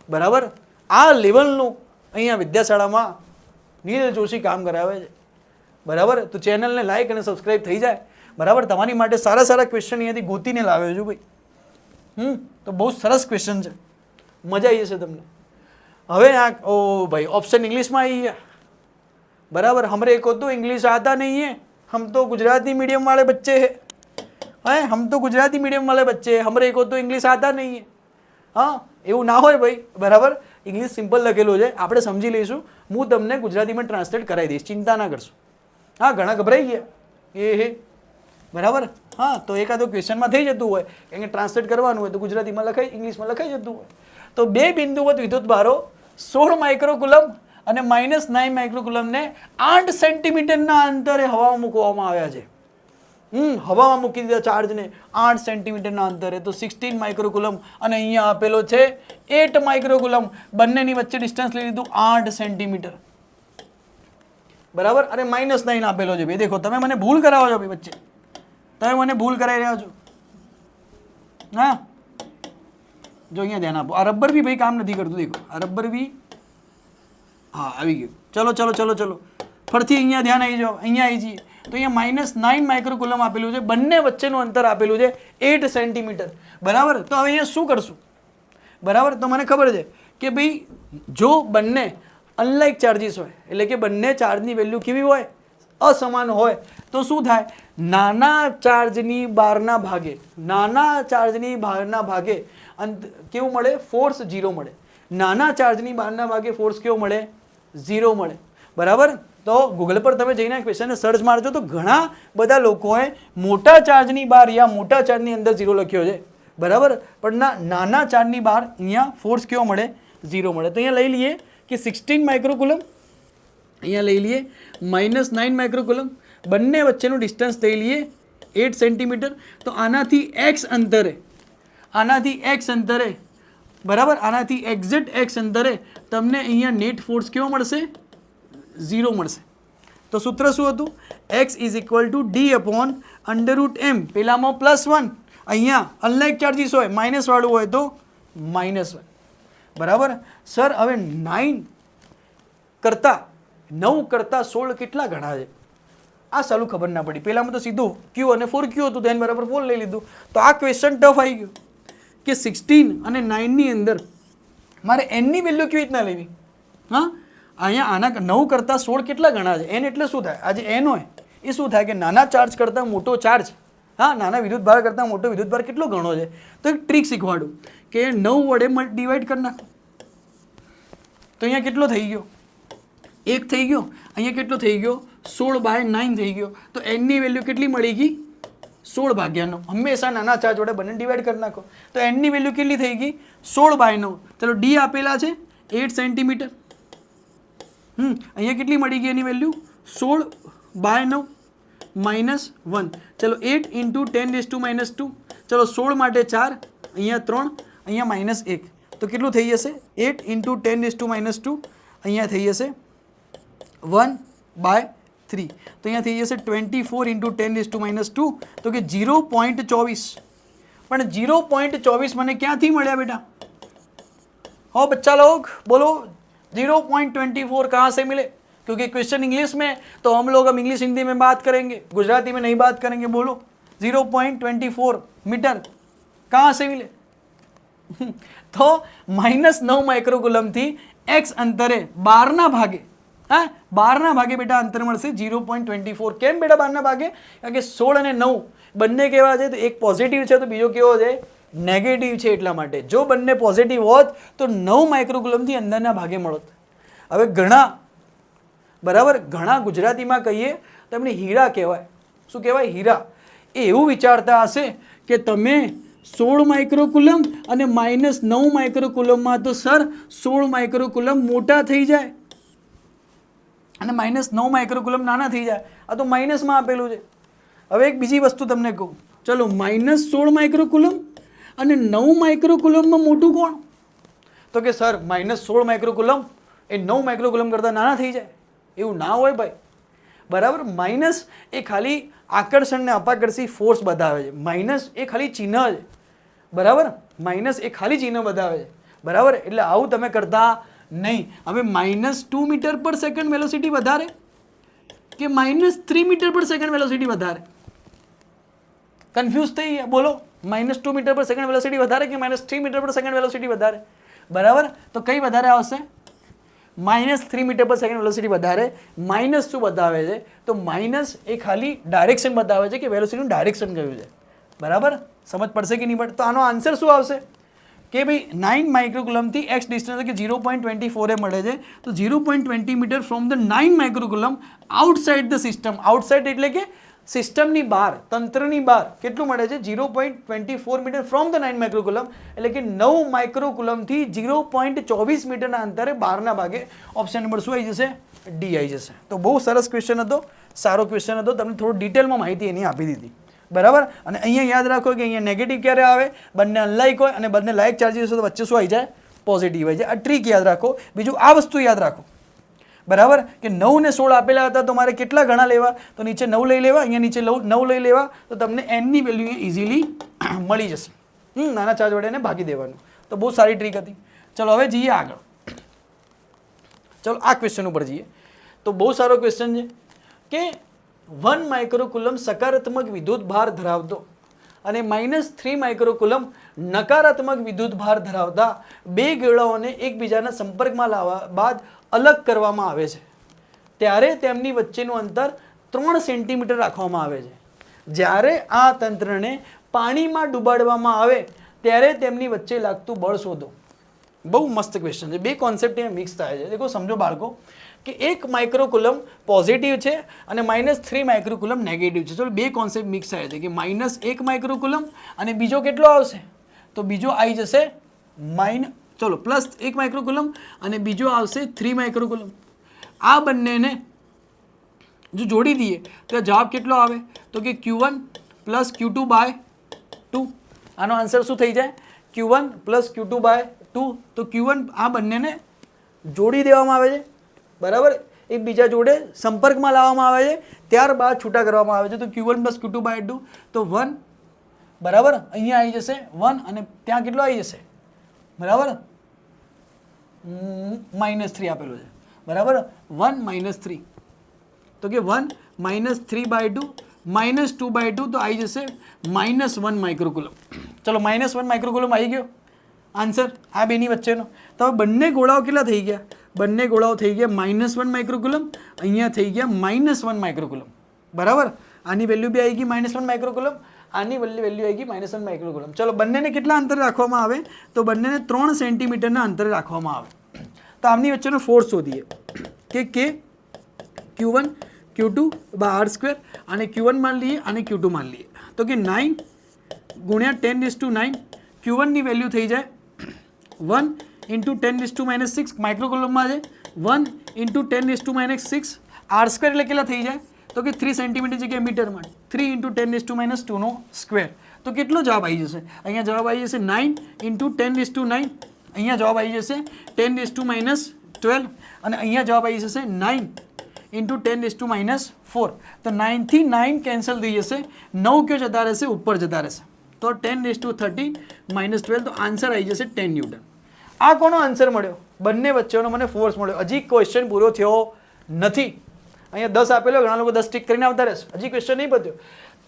બરાબર. આ લેવલનું અહીંયા વિદ્યાશાળામાં નીરજ જોશી કામ કરાવે છે બરાબર. તો ચેનલને લાઈક અને સબસ્ક્રાઈબ થઈ જાય બરાબર. તમારી માટે સારા ક્વેશ્ચન અહીંયાથી ગોતીને લાવ્યો છું ભાઈ. તો બહુ સરસ ક્વેશ્ચન છે, મજા આવી જશે તમને. હવે આ ઓ ભાઈ ઓપ્શન इंग्लिश में आई है बराबर. हमरे को तो इंग्लिश आता नहीं है, हम तो गुजराती मीडियम वाले बच्चे हैं, हम तो गुजराती मीडियम वाले बच्चे हैं, हमरे को तो इंग्लिश आता नहीं है. हाँ એવું ના હોય ભાઈ બરાબર. ઇંગ્લિશ સિમ્પલ લખેલું છે, આપણે સમજી લઈશું. હું તમને ગુજરાતીમાં ટ્રાન્સલેટ કરાવી દઈશ, ચિંતા ના કરશો. હા ઘણા ગભરાઈ ગયા હે બરાબર. હા તો એકાદો ક્વેશ્ચનમાં થઈ જતું હોય કે ટ્રાન્સલેટ કરવાનું હોય તો ગુજરાતીમાં લખાઈ ઇંગ્લિશમાં લખાઈ જતું હોય. તો બે બિંદુવત વિદ્યુતભારો 16 માઇક્રોકુલમ અને -9 માઇક્રોકુલમને 8 સેન્ટીમીટરના અંતરે હવામાં મૂકવામાં આવ્યા છે. હવામાં મૂકી દીધા ચાર્જને 8 સેન્ટીમીટરના અંતરે. તો 16 માઇક્રોકુલમ અને અહીંયા આપેલો છે 8 માઇક્રોકુલમ. બંનેની વચ્ચે ડિસ્ટન્સ લઈ લીધું 8 સેન્ટીમીટર બરાબર. અને -9 આપેલો છે ભાઈ. દેખો તમે મને ભૂલ કરાવો છો ભાઈ વચ્ચે, તમે મને ભૂલ કરાવી રહ્યા છો. હા જો અહીંયા ધ્યાન આપો. આ રબર બી ભાઈ કામ નથી કરતું. દેખો આ રબર બી હા આવી ગયું. ચલો ફરીથી અહીંયા ધ્યાન આવી જાઓ. અહીંયા આવી જઈએ તો અહીંયા -9 માઇક્રોકુલમ આપેલું છે, બંને વચ્ચેનું અંતર આપેલું છે 8 સેન્ટીમીટર બરાબર. તો હવે અહીંયા શું કરશું બરાબર. તો મને ખબર છે કે ભાઈ જો બંને અનલાઇક ચાર્જીસ હોય એટલે કે બંને ચાર્જની વેલ્યુ કેવી હોય અસમાન હોય તો શું થાય, નાના ચાર્જની બહારના ભાગે કેવું મળે ફોર્સ 0 મળે. નાના ચાર્જની બહારના ભાગે ફોર્સ કેવો મળે 0 મળે બરાબર. તો ગૂગલ પર તમે જઈને ક્વેશ્ચનને સર્ચ મારજો તો ઘણા બધા લોકોએ મોટા ચાર્જની બહાર યા મોટા ચાર્જની અંદર 0 લખ્યો છે બરાબર. પણ નાના ચાર્જની બહાર અહીંયા ફોર્સ કેવો મળે 0 મળે. તો અહીંયા લઈ લઈએ કે 16 માઇક્રોકુલમ, અહીંયા લઈ લઈએ -9 માઇક્રોકુલમ, બંને વચ્ચેનું ડિસ્ટન્સ લઈ લઈએ 8 સેન્ટીમીટર. તો આનાથી x અંતરે બરાબર, આનાથી એક્ઝેક્ટ x અંતરે તમને અહીંયા નેટ ફોર્સ કેવો મળશે 0 મળશે. તો સૂત્ર શું હતું, x is equal two d/√m. પેલામાં +1, અહીંયા અનલાઇક ચાર્જીસ હોય માઇનસ વાળું હોય તો -1 બરાબર. સર હવે 9 કરતાં 16 કેટલા ગણા છે આ સાલું ખબર ના પડી. પહેલામાં તો સીધું Q અને 4Q હતું તો n બરાબર 4 લઈ લીધું. તો આ ક્વેશ્ચન ટફ આવી ગયું કે 16 અને 9 ની અંદર મારે n ની વેલ્યુ કેવી રીતના લેવી. હા અહીંયા આના 9 કરતાં 16 કેટલા ગણા છે. n એટલે શું થાય, આ જે n હોય એ શું થાય કે નાના ચાર્જ કરતાં મોટો ચાર્જ, હા નાના વિદ્યુતભાર કરતાં મોટો વિદ્યુતભાર કેટલો ગણો છે. તો એક ટ્રીક શીખવાડું કે 9 વડે ડિવાઈડ કરી નાખો. તો અહીંયા કેટલો થઈ ગયો 1 થઈ ગયો, અહીંયા કેટલો થઈ ગયો 16/9 થઈ ગયો. તો n ની વેલ્યુ કેટલી મળી ગઈ 16/9. હંમેશા નાના ચાર્જ વડે બંને ડિવાઈડ કરી નાખો. તો n ની વેલ્યુ કેટલી થઈ ગઈ 16/9. ચલો d આપેલા છે 8 સેન્ટીમીટર. અહીંયા કેટલી મળી ગઈ એની વેલ્યુ 16/9 -1. ચલો 8 × 10⁻². ચલો 16 માટે 4, અહીંયા 3, અહીંયા -1. તો કેટલું થઈ જશે 8 × 10⁻². અહીંયા થઈ જશે 1/3. તો અહીંયા થઈ જશે 24 × 10⁻². તો કે 0.24. પણ 0.24 મને ક્યાંથી મળ્યા બેટા? हो बच्चा लोग बोलो 0.24 कहाँ से मिले? क्योंकि क्वेश्चन इंग्लिश में तो हम लोग अब इंग्लिश हिंदी में बात करेंगे, गुजराती में नहीं बात करेंगे. बोलो 0.24 मीटर कहाँ से मिले तो -9 માઇક્રોકુલમથી x અંતરે 12ના ભાગે હા 12ના ભાગે બેટા અંતર મળશે 0.24. કેમ બેટા 12ના ભાગે? કારણ કે 16 અને 9 બંને કેવા છે તો એક પોઝિટિવ છે તો બીજો કેવો છે નેગેટિવ છે, એટલા માટે જો બંને પોઝિટિવ હોત તો 9 માઇક્રોકુલમથી અંદરના ભાગે મળત. હવે ઘણા બરાબર ઘણા ગુજરાતીમાં કહીએ તો એમને હીરા કહેવાય. શું કહેવાય? હીરા. એ એવું વિચારતા હશે કે તમે 16 માઇક્રોકુલમ અને -9 માઇક્રોકુલમમાં તો સર 16 માઇક્રોકુલમ મોટા થઈ જાય અને -9 માઇક્રોકુલમ નાના થઈ જાય. આ તો માઇનસમાં આપેલું છે. હવે એક બીજી વસ્તુ તમને કહું, ચલો -16 માઇક્રોકુલમ અને 9 માઇક્રોકુલમમાં મોટું કોણ? તો કે સર -16 માઇક્રોકુલમ એ 9 માઇક્રોકુલમ કરતાં નાના થઈ જાય. એવું ના હોય ભાઈ, બરાબર. માઇનસ એ ખાલી આકર્ષણ ને અપાકર્ષી ફોર્સ બતાવે છે. માઇનસ એ ખાલી ચિહ્ન છે, બરાબર. માઇનસ એ ખાલી ચિહ્ન બતાવે છે, બરાબર. એટલે આવું તમે કરતા નહીં. હવે -2 મીટર પર સેકન્ડ વેલોસિટી વધારે કે -3 મીટર પર સેકન્ડ વેલોસિટી વધારે? કન્ફ્યુઝ થઈ ગયા? બોલો, -2 મીટર પર સેકન્ડ વેલોસિટી વધારે કે -3 મીટર પર સેકન્ડ વેલોસિટી વધારે? બરાબર. તો કઈ વધારે આવશે? -3 મીટર પર સેકન્ડ વેલોસિટી વધારે. માઇનસ શું બતાવે છે? તો માઇનસ એ ખાલી ડાયરેક્શન બતાવે છે કે વેલોસિટીનું ડાયરેક્શન કયું છે, બરાબર. સમજ પડશે કે નહીં પડે? તો આનો આન્સર શું આવશે કે ભાઈ 9 માઇક્રોકુલમથી x ડિસ્ટન્સ કે 0.24 એ મળે છે. તો 0.20 metre from the 9 microcoulomb outside the system. Outside એટલે કે સિસ્ટમની બહાર, તંત્રની બહાર કેટલું મળે છે? 0.24 મીટર ફ્રોમ ધ 9 માઇક્રોકુલમ, એટલે કે 9 માઇક્રોકુલમથી 0.24 મીટરના અંતરે 12ના ભાગે. ઓપ્શન નંબર શું આવી જશે? ડી આવી જશે. તો બહુ સરસ ક્વેશ્ચન હતો, સારો ક્વેશ્ચન હતો. તમને થોડું ડિટેલમાં માહિતી એની આપી દીધી, બરાબર. અને અહીંયા યાદ રાખો કે અહીંયા નેગેટિવ ક્યારે આવે? બંને અનલાઇક હોય અને બંને લાઇક ચાર્જીસ હોય તો વચ્ચે શું આવી જાય? પોઝિટિવ આવી જાય. આ ટ્રીક યાદ રાખો. બીજું આ વસ્તુ યાદ રાખો, બરાબર, કે 9 ને 16 આપેલા હતા તો મારે કેટલા ગણા લેવા? તો નીચે 9 લઈ લેવા, અહીંયા નીચે 9 લઈ લેવા, તો તમને n ની વેલ્યુ ઇઝીલી મળી જશે. નાના ચાર્જ વડે એને ભાગી દેવાનું. તો બહુ સારી ટ્રીક હતી. ચલો હવે જઈએ આગળ. ચલો આ ક્વેશ્ચન ઉપર જઈએ. તો બહુ સારો ક્વેશ્ચન છે કે 1 માઇક્રોકુલમ સકારાત્મક વિદ્યુત ભાર ધરાવતો અને -3 માઇક્રોકુલમ નકારાત્મક વિદ્યુત ભાર ધરાવતા બે ગોળાઓને એકબીજાના સંપર્કમાં લાવવા બાદ અલગ કરવામાં આવે છે ત્યારે તેમની વચ્ચેનું અંતર 3 સેન્ટીમીટર રાખવામાં આવે છે. જ્યારે આ તંત્રને પાણીમાં ડૂબાડવામાં આવે ત્યારે તેમની વચ્ચે લાગતું બળ શોધો. બહુ મસ્ત ક્વેશ્ચન છે. બે કોન્સેપ્ટ અહીંયા મિક્સ થાય છે. દેખો, સમજો બાળકો કે 1 માઇક્રોકુલમ પોઝિટિવ છે અને -3 માઇક્રોકુલમ નેગેટિવ છે. ચલો બે કોન્સેપ્ટ મિક્સ થાય છે કે -1 માઇક્રોકુલમ અને બીજો કેટલો આવશે? તો બીજો આવી જશે +1 માઇક્રોકુલમ અને બીજો આવશે 3 માઇક્રોકુલમ. આ બંનેને જો જોડી દઈએ તો જવાબ કેટલો આવે? તો કે Q1 + Q2/2. આનો આન્સર શું થઈ જાય? Q1 + Q2/2. તો Q1 આ બંનેને જોડી દેવામાં આવે છે, બરાબર. એકબીજા જોડે સંપર્કમાં લાવવામાં આવે છે, ત્યારબાદ છૂટા કરવામાં આવે છે. તો Q1 + Q2/2 તો 1, બરાબર. અહીંયા આવી જશે 1 અને ત્યાં કેટલો આવી જશે? બરાબર, -3 આપેલું છે, બરાબર. 1 - 3 તો કે 1 - 3/2 -2/2 તો આવી જશે -1 માઇક્રોકુલમ. ચલો -1 માઇક્રોકુલમ આવી ગયો આન્સર આ બેની વચ્ચેનો. તો હવે બંને ગોળાઓ કેટલા થઈ ગયા? બંને ગોળાઓ થઈ ગયા -1 માઇક્રોકુલમ, અહીંયા થઈ ગયા -1 માઇક્રોકુલમ, બરાબર. આની વેલ્યુ બી આવી ગઈ -1 માઇક્રોકુલમ, આની વેલ્યુ આવી ગઈ -1 માઇક્રોકુલમ. ચલો બંનેને કેટલા અંતર રાખવામાં આવે? તો બંનેને 3 સેન્ટીમીટરના અંતરે રાખવામાં આવે. તો આમની વચ્ચેનો ફોર્સ શોધીએ કે Q1 Q2/r² અને Q1 માન લઈએ અને Q2 માન લઈએ. તો કે 9 × 10⁹. Q1 ની વેલ્યુ થઈ જાય 1 × 10⁻6 માઇક્રોકુલમમાં છે. 1 × 10⁻6 r² એટલે કેટલા થઈ જાય? તો કે 3 સેન્ટીમીટર જગ્યાએ મીટરમાં 3 × 10⁻2 નો સ્ક્વેર. તો કેટલો જવાબ આવી જશે? અહીંયા જવાબ આવી જશે 9 × 10⁹. અહીંયા જવાબ આવી જશે 10⁻12 અને અહીંયા જવાબ આવી જશે 9 × 10⁻4. તો 9 થી 9 કેન્સલ થઈ જશે. 9 કયો જતા રહેશે? ઉપર જતા રહેશે. તો 10⁻13 - 12 તો આન્સર આવી જશે 10 ન્યૂટન. આ કોનો આન્સર મળ્યો? બંને વચ્ચેનો મને ફોર્સ મળ્યો. હજી ક્વેશ્ચન પૂરો થયો નથી. અહીંયા 10 આપેલો, ઘણા લોકો 10 ટીક કરીને આવતા રહેશે. હજી ક્વેશ્ચન નહીં પત્યો.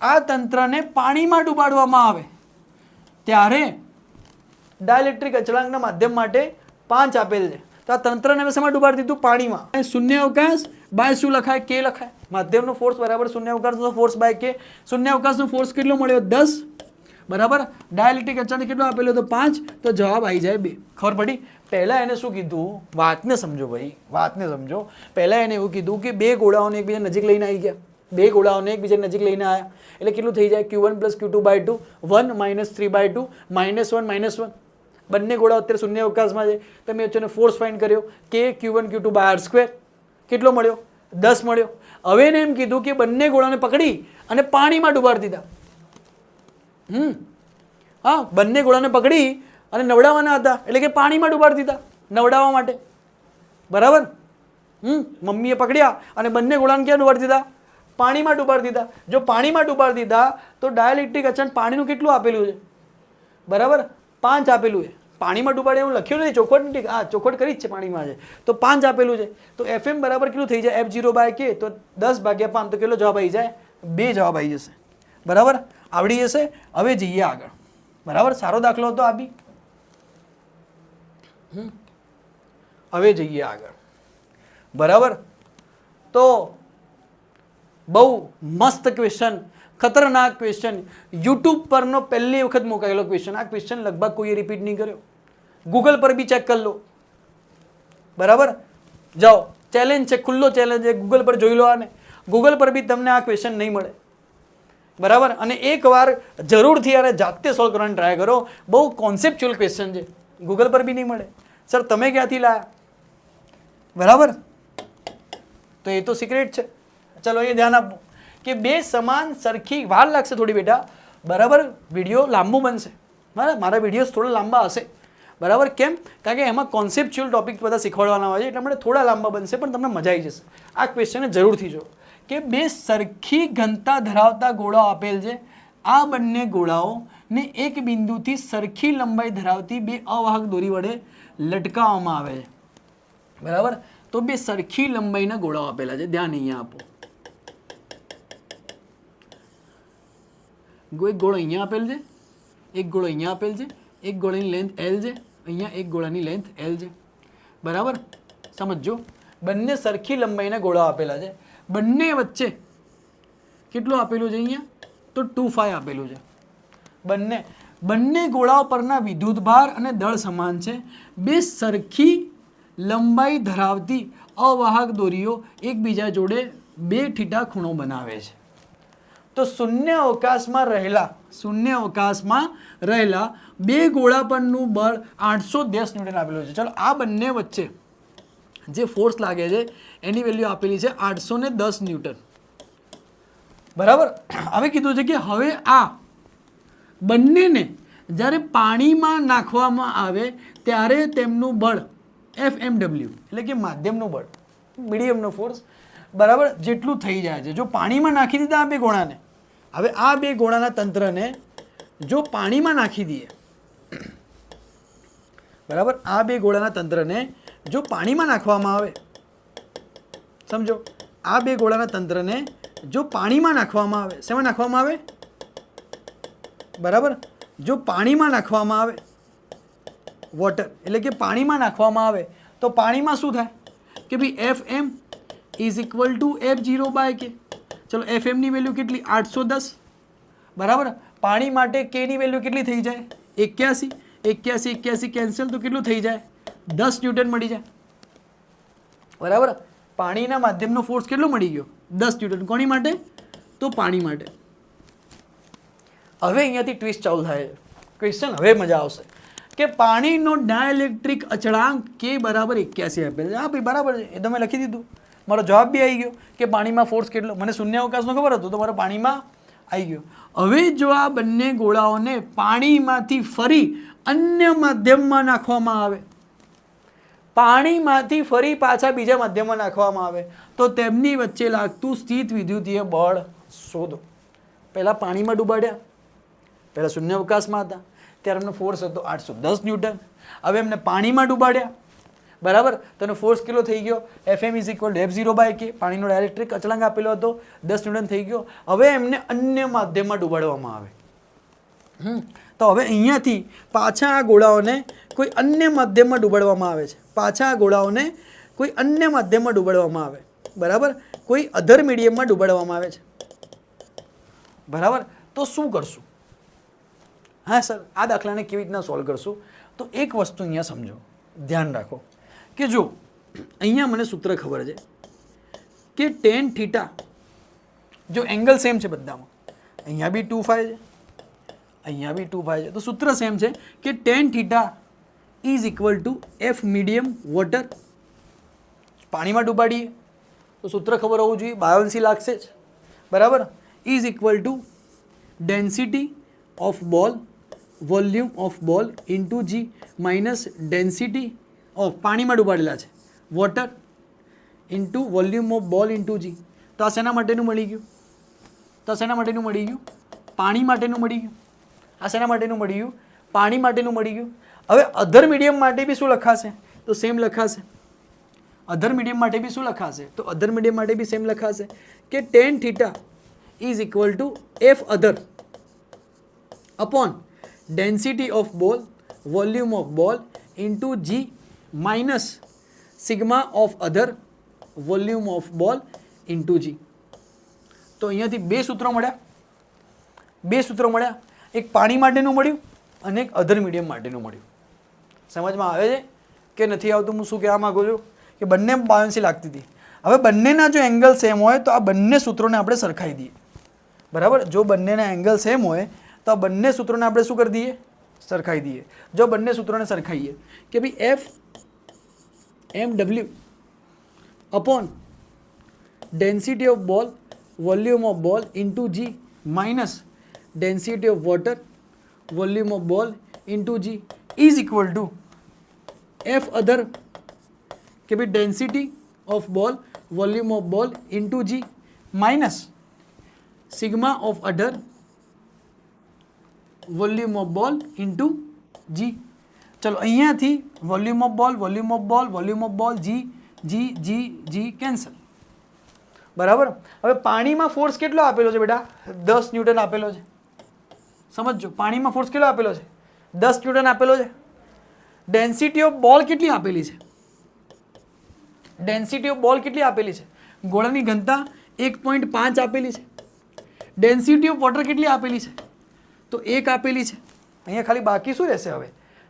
આ તંત્રને પાણીમાં ડૂબાડવામાં આવે ત્યારે ડાયલેક્ટ્રિક અચળાંકના માધ્યમ માટે 5 આપેલ છે. તો આ તંત્રને શેમાં ડૂબાડી દીધું? પાણીમાં. શૂન્ય અવકાશ બાય શું લખાય? કે લખાય. માધ્યમનો ફોર્સ બરાબર શૂન્ય અવકાશનો ફોર્સ બાય કે. શૂન્ય અવકાશનો ફોર્સ કેટલો મળ્યો? 10 બરાબર. ડાયલેક્ટ્રિક અચળાંક કેટલો આપેલો હતો? 5. તો જવાબ આવી જાય 2. ખબર પડી? પહેલા એને શું કીધું? વાતને સમજો ભાઈ, વાતને સમજો. પહેલા એને એવું કીધું કે બે ગોળાઓને એકબીજા નજીક લઈને આવી ગયા. બે ગોળાઓને એકબીજા નજીક લઈને આવ્યા એટલે કેટલું થઈ જાય? q1 + q2/2 1 - 3/2 -1 -1. બંને ગોળાઓ અત્યારે શૂન્ય અવકાશમાં છે. તમે વચ્ચેનો ફોર્સ ફાઇન્ડ કર્યો કે q1 q2/r². કેટલો મળ્યો? 10 મળ્યો. હવે એને એમ કીધું કે બંને ગોળાને પકડી અને પાણીમાં ડુબાડી દીધા. હા, બંને ગોળાને પકડી અને નવડાવવાના હતા એટલે કે પાણીમાં ડુબાડી દીધા નવડાવવા માટે. બરાબર. મમ્મીએ પકડ્યા અને બંને ગોળાને ક્યાં ડુબાડી દીધા? પાણીમાં ડુબાડી દીધા. જો પાણીમાં ડુબાડી દીધા તો ડાયલેક્ટ્રિક અચળાંક પાણીનું કેટલું આપેલું છે? બરાબર, 5 આપેલું છે. પાણીમાં ડુબાડે એવું લખ્યું નથી, ચોખવટ નથી. હા, ચોખવટ કરી જ છે પાણીમાં છે તો 5 આપેલું છે. તો FM બરાબર કેટલું થઈ જાય? F0/K. તો 10/5 તો કેટલો જવાબ આવી જાય? 2 જવાબ આવી જશે. બરાબર, આવડી જશે. હવે જઈએ આગળ. બરાબર, સારો દાખલો હતો આ બી. હવે જઈએ આગળ. બરાબર, તો બહુ મસ્ત ક્વેશ્ચન, ખતરનાક ક્વેશ્ચન, યુટ્યુબ પરનો પહેલી વખત મુકાયેલો ક્વેશ્ચન. આ ક્વેશ્ચન લગભગ કોઈએ રિપીટ નહીં કર્યો. ગૂગલ પર બી ચેક કરી લો. બરાબર, જાઓ, ચેલેન્જ છે, ખુલ્લો ચેલેન્જ છે. ગૂગલ પર જોઈ લો આને. ગૂગલ પર બી તમને આ ક્વેશ્ચન નહીં મળે. બરાબર, અને એકવાર જરૂરથી આને જાતે સોલ્વ કરવાની ટ્રાય કરો. બહુ કોન્સેપ્ચ્યુઅલ ક્વેશ્ચન છે. ગૂગલ પર બી નહીં મળે. સર તમે ક્યાંથી લાયા? બરાબર, તો એ તો સિક્રેટ છે. ચલો એ ધ્યાન આપો કે બે સમાન સરખી, વાર લાગશે થોડી બેટા. બરાબર, વિડીયો લાંબુ બનશે. બરાબર, મારા વિડીયોઝ થોડા લાંબા હશે. બરાબર, કેમ? કારણ કે એમાં કોન્સેપ્ચ્યુઅલ ટોપિક બધા શીખવાડવાના હોય છે એટલે આપણે થોડા લાંબા બનશે પણ તમને મજા આવી જશે. આ ક્વેશ્ચનને જરૂરથી જો કે બે સરખી ઘનતા ધરાવતા ગોળાઓ આપેલ છે. આ બંને ગોળાઓને એક બિંદુથી સરખી લંબાઈ ધરાવતી બે અવાહક દોરી વડે લટકાવવામાં આવે છે. બરાબર, તો બે સરખી લંબાઈના ગોળાઓ આપેલા છે. ધ્યાન અહીંયા આપો. એક ગોળો અહીંયા આપેલ છે, એક ગોળો અહીંયા આપેલ છે, એક ગોળાની લેન્થ L છે, અહીંયા એક ગોળાની લેન્થ L છે. બરાબર, સમજો. બંને સરખી લંબાઈના ગોળા આપેલા છે. બંને વચ્ચે કેટલું આપેલું છે? અહીંયા તો 2π આપેલું છે. બંને ગોળાઓ પરના વિદ્યુતભાર અને દળ સમાન છે. બે સરખી લંબાઈ ધરાવતી અવાહક દોરીઓ એકબીજા જોડે 2θ ખૂણો બનાવે છે. તો શૂન્ય અવકાશમાં રહેલા બે ગોળા પરનું બળ 810 ન્યૂટન આપેલું છે. ચલો, આ બંને વચ્ચે જે ફોર્સ લાગે છે એની વેલ્યુ આપેલી છે 810 ન્યૂટન. બરાબર, હવે કીધું છે કે હવે આ બંનેને જ્યારે પાણીમાં નાખવામાં આવે ત્યારે તેમનું બળ FMW એટલે કે માધ્યમનું બળ, મીડિયમનો ફોર્સ, બરાબર, જેટલું થઈ જાય છે. જો પાણીમાં નાખી દીધા આ બે ગોળાને, હવે આ બે ગોળાના તંત્રને જો પાણીમાં નાખી દઈએ, બરાબર, આ બે ગોળાના તંત્રને જો પાણીમાં નાખવામાં આવે, સમજો, આ બે ગોળાના તંત્રને જો પાણીમાં નાખવામાં આવે, શેમાં નાખવામાં આવે? બરાબર, જો પાણીમાં નાખવામાં આવે, વોટર એટલે કે પાણીમાં નાખવામાં આવે તો પાણીમાં શું થાય કે ભાઈ FM = F0/K. ચલો, FM ની વેલ્યુ કેટલી? 810. બરાબર, પાણી માટે K ની વેલ્યુ કેટલી થઈ જાય? 81 કેન્સલ તો કેટલું થઈ જાય? 10 ન્યૂટન મળી જાય. બરાબર, પાણીના માધ્યમનો ફોર્સ કેટલો મળી ગયો? 10 ન્યૂટન. કોની માટે? તો પાણી માટે. હવે અહીંયાથી ટ્વિસ્ટ ચાલુ થાય છે ક્વેશ્ચન. હવે મજા આવશે કે પાણીનો ડાયલેક્ટ્રિક અચળાંક K બરાબર 81 આપેલ છે. હા ભાઈ, બરાબર છે, એ તમે લખી દીધું. મારો જવાબ બી આવી ગયો કે પાણીમાં ફોર્સ કેટલો. મને શૂન્ય અવકાશનો ખબર હતો તો મારો પાણીમાં આવી ગયો. હવે જો આ બંને ગોળાઓને પાણીમાંથી ફરી અન્ય માધ્યમમાં નાખવામાં આવે, પાણીમાંથી ફરી પાછા બીજા માધ્યમમાં નાખવામાં આવે તો તેમની વચ્ચે લાગતું સ્થિત વિદ્યુતીય બળ શોધો. પહેલાં પાણીમાં ડૂબાડ્યા, પહેલાં શૂન્ય અવકાશમાં હતા ત્યારે એમનો ફોર્સ હતો 810 ન્યૂટન. હવે એમને પાણીમાં ડૂબાડ્યા, બરાબર. તો એનો ફોર્સ કેટલો થઈ ગયો? Fm is equal two F0/K. પાણીનો ડાયરેક્ટ્રિક અચળાંક આપેલો હતો 10 ન્યૂટન થઈ ગયો. હવે એમને અન્ય માધ્યમમાં ડુબાડવામાં આવે. તો હવે અહીંયાથી પાછા આ ગોળાઓને કોઈ અન્ય માધ્યમમાં ડુબાડવામાં આવે છે. પાછા આ ગોળાઓને કોઈ અન્ય માધ્યમમાં ડુબાડવામાં આવે. બરાબર. કોઈ અધર મીડિયમમાં ડુબાડવામાં આવે છે. બરાબર. તો શું કરશું? હા સર, આ દાખલાને કેવી રીતના સોલ્વ કરશું? તો એક વસ્તુ અહીંયા સમજો, ધ્યાન રાખો કે જો અહીંયા મને સૂત્ર ખબર છે કે tan થીટા, જો એંગલ સેમ છે બધામાં, અહીંયા બી 2 phi છે, અહીંયા બી 2 phi છે, તો સૂત્ર સેમ છે કે tan theta is equal to F medium water. પાણીમાં ડૂબાડીએ તો સૂત્ર ખબર હોવું જોઈએ, બાયોન્સી લાગશે જ. બરાબર. Is equal to density of ball, volume of ball into G minus density of, પાણીમાં ડૂબાડેલા છે, water into volume of ball into G. તો આ શેના માટેનું મળી ગયું? તો શેના માટેનું મળી ગયું? પાણી માટેનું મળી ગયું. આ શેના માટેનું મળી ગયું? પાણી માટેનું મળી ગયું. હવે અધર મીડિયમ માટે બી શું લખાશે? તો સેમ લખાશે. અધર મીડિયમ માટે બી શું લખાશે? તો અધર મીડિયમ માટે બી સેમ લખાશે કે tan theta is equal to F other upon density of ball, volume of ball into G minus sigma of other, volume of ball into G. તો અહીંયાથી બે સૂત્રો મળ્યા. એક પાણી માટેનું મળ્યું અને એક અધર મીડિયમ માટેનું મળ્યું. સમજમાં આવે છે કે નથી આવતું? હું શું કહેવા માગું છું કે બંને બાયોન્સી લાગતી હતી. હવે બંનેના જો એંગલ સેમ હોય તો આ બંને સૂત્રોને આપણે સરખાઈ દઈએ. બરાબર. જો બંનેના એંગલ સેમ હોય તો આ બંને સૂત્રોને આપણે શું કરી દઈએ? સરખાઈ દઈએ. જો બંને સૂત્રોને સરખાઈએ કે ભાઈ F M W upon density of ball, volume of ball into G minus density of water, volume of ball into G is equal to F other કે ભાઈ density of ball, volume of ball into G minus sigma of other, volume of ball into G. ચલો અહીંયાથી volume of ball, volume of ball, volume of ball, G G G G cancel. બરાબર. હવે પાણીમાં force કેટલો આપેલો છે બેટા? 10 newton આપેલો છે. સમજો, પાણીમાં ફોર્સ કેટલો આપેલો છે? 10 ન્યૂટન આપેલો છે. ડેન્સિટી ઓફ બોલ કેટલી આપેલી છે? ડેન્સિટી ઓફ બોલ કેટલી આપેલી છે? ગોળાની ઘનતા 1.5 આપેલી છે. ડેન્સિટી ઓફ વોટર કેટલી આપેલી છે? તો 1 આપેલી છે. અહીંયા ખાલી બાકી શું રહેશે હવે?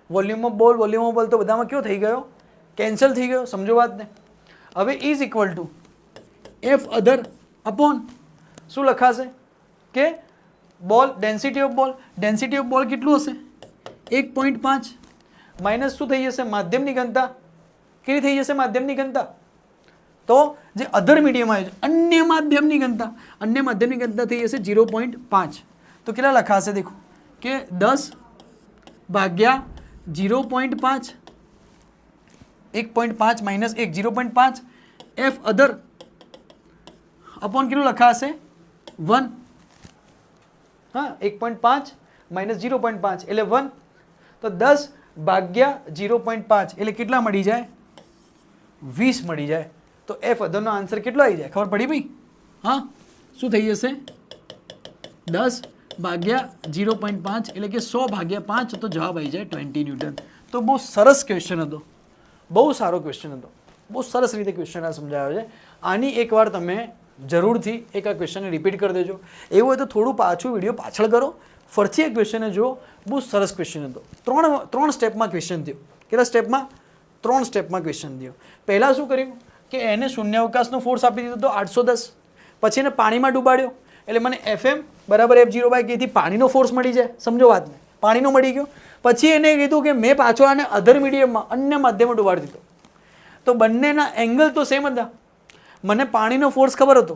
Volume of ball, volume of બોલ તો બધામાં કયો થઈ ગયો? કેન્સલ થઈ ગયો. સમજો વાતને. હવે is equal to F other upon શું લખાશે કે બોલ, ડેન્સિટી ઓફ બોલ, ડેન્સિટી ઓફ બોલ કેટલું હશે? 1.5 માઇનસ શું થઈ જશે? માધ્યમની ઘનતા. કેટલી થઈ જશે માધ્યમની ઘનતા? તો જે અધર મીડિયમ આવે છે, અન્ય માધ્યમની ઘનતા, અન્ય માધ્યમની ઘનતા થઈ જશે 0.5. તો કેટલા લખાશે? દેખો કે 10 ભાગ્યા 0.5, 1.5 માઇનસ 1, 0.5 એફ અધર અપોન કેટલું લખાશે? 1. હા, 1.5 માઇનસ 0.5 એટલે 1. તો 10 ભાગ્યા 0.5 એટલે કેટલા મળી જાય? 20 મળી જાય. તો એફ અધરનો આન્સર કેટલો આવી જાય? ખબર પડી ભાઈ? હા, શું થઈ જશે? 10 ભાગ્યા 0.5 એટલે કે 100 ભાગ્યા 5, તો જવાબ આવી જાય 20 ન્યૂટન. તો બહુ સરસ ક્વેશ્ચન હતો, બહુ સારો ક્વેશ્ચન હતો, બહુ સરસ રીતે ક્વેશ્ચન આ સમજાવ્યો છે. આની એકવાર તમે જરૂરથી એક આ ક્વેશ્ચનને રિપીટ કરી દેજો. એવું હોય તો થોડું પાછું વિડીયો પાછળ કરો, ફરથી એ ક્વેશ્ચનને જુઓ. બહુ સરસ ક્વેશ્ચન હતો. ત્રણ સ્ટેપમાં ક્વેશ્ચન થયો. કેટલા સ્ટેપમાં? 3 સ્ટેપમાં ક્વેશ્ચન થયો. પહેલાં શું કર્યું કે એને શૂન્યાવકાશનો ફોર્સ આપી દીધો તો 810. પછી એને પાણીમાં ડૂબાડ્યો એટલે મને FM બરાબર F0/K થી પાણીનો ફોર્સ મળી જાય. સમજો વાતને? પાણીનો મળી ગયો. પછી એને કીધું કે મેં પાછો આને અધર મીડિયમમાં, અન્ય માધ્યમમાં ડૂબાડી દીધો. તો બંનેના એંગલ તો સેમ હતા. મને પાણીનો ફોર્સ ખબર હતો.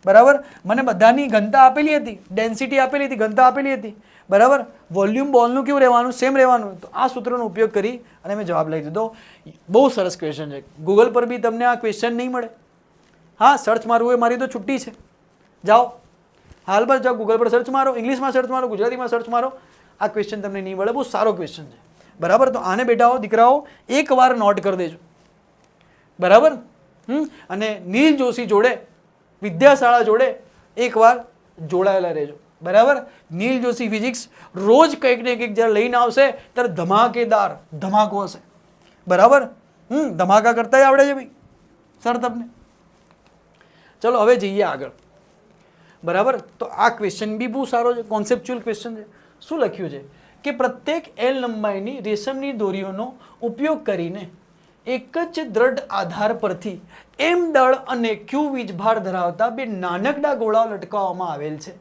બરાબર. મને બધાની ઘનતા આપેલી હતી, ડેન્સિટી આપેલી હતી, ઘનતા આપેલી હતી. બરાબર. વોલ્યુમ બોલનું કેવું રહેવાનું? સેમ રહેવાનું. તો આ સૂત્રનો ઉપયોગ કરી અને મેં જવાબ લઈ દીધો. બહુ સરસ ક્વેશ્ચન છે. ગૂગલ પર બી તમને આ ક્વેશ્ચન નહીં મળે. હા, સર્ચ મારવું એ મારી તો છુટ્ટી છે. જાઓ, હાલ પર જાઓ, ગૂગલ પર સર્ચ મારો, ઇંગ્લિશમાં સર્ચ મારો, ગુજરાતીમાં સર્ચ મારો, આ ક્વેશ્ચન તમને નહીં મળે. બહુ સારો ક્વેશ્ચન છે. બરાબર. તો આને બેટાઓ, દીકરાઓ એકવાર નોટ કરી દેજો. બરાબર. અને નીલ જોશી જોડે, વિદ્યાશાળા જોડે એકવાર જોડાયેલા રહેજો. બરાબર. નીલ જોશી ફિઝિક્સ રોજ કંઈક ને કંઈક જ્યારે લઈને આવશે ત્યારે ધમાકેદાર ધમાકો હશે. બરાબર. ધમાકા કરતા આવડે છે ભાઈ સર તમને. ચલો હવે જઈએ આગળ. બરાબર. તો આ ક્વેશ્ચન બી બહુ સારો છે, કોન્સેપ્ચ્યુઅલ ક્વેશ્ચન છે. શું લખ્યું છે કે પ્રત્યેક એલ લંબાઈની રેશમની દોરીઓનો ઉપયોગ કરીને એક જ દ્રઢ આધાર પરથી એમ દળ અને ક્યુ વીજભાર ધરાવતા બે નાનકડા ગોળાઓ લટકાવવામાં આવેલ છે.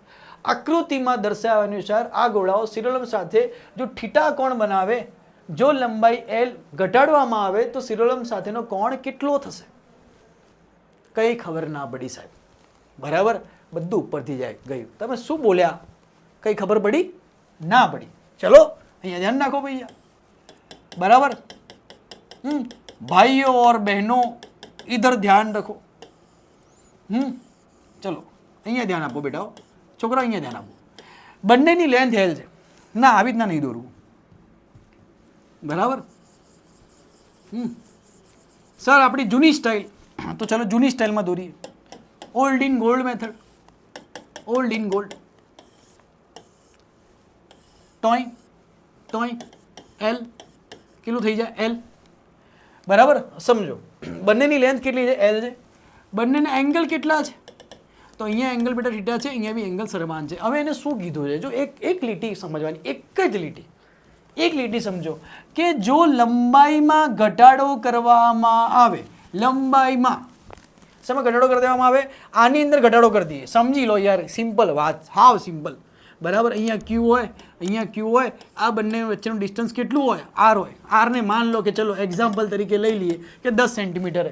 આકૃતિમાં દર્શાવ્યા અનુસાર આ ગોળાઓ શિરોલંબ સાથે જો થીટા કોણ બનાવે, જો લંબાઈ એલ ઘટાડવામાં આવે તો શિરોલંબ સાથેનો કોણ કેટલો થશે? કઈ ખબર ના પડી સાહેબ. બરાબર. બધું ઉપરથી જાય ગયું. તમે શું બોલ્યા કઈ ખબર પડી ના પડી. ચલો અહીંયા ધ્યાન રાખો ભૈયા. બરાબર. भाइयों और बहनों इधर ध्यान रखो. चलो અહીંયા ધ્યાન આપો બેટા. છોકરા અહીંયા ધ્યાન આપો. બંનેની લેન્થ એલ છે. ના આવી રીતના નહીં દોરવું. બરાબર. સર આપણી જૂની સ્ટાઇલ, તો ચલો જૂની સ્ટાઇલમાં દોરીએ. Old in gold method. Old in gold. Toy toy L કેટલું થઈ જાય એલ. બરાબર. સમજો બંનેની લેન્થ કેટલી છે એલ છે. બંનેના એંગલ કેટલા છે તો અહીંયા એંગલ બેટા થીટા છે, અહીંયા બી એંગલ સમાન છે. હવે એને શું કીધું છે જો એક લીટી સમજવાની, એક જ લીટી, એક લીટી સમજો કે જો લંબાઈમાં ઘટાડો કરવામાં આવે, લંબાઈમાં શેમાં ઘટાડો કરી દેવામાં આવે, આની અંદર ઘટાડો કરી દઈએ. સમજી લો યાર, સિમ્પલ વાત, હાવ સિમ્પલ. બરાબર. અહીંયા ક્યુ હોય, અહીંયા ક્યુ હોય, આ બંને વચ્ચેનું ડિસ્ટન્સ કેટલું હોય આર હોય. આરને માન લો કે ચલો એક્ઝામ્પલ તરીકે લઈ લઈએ કે 10 સેન્ટીમીટર.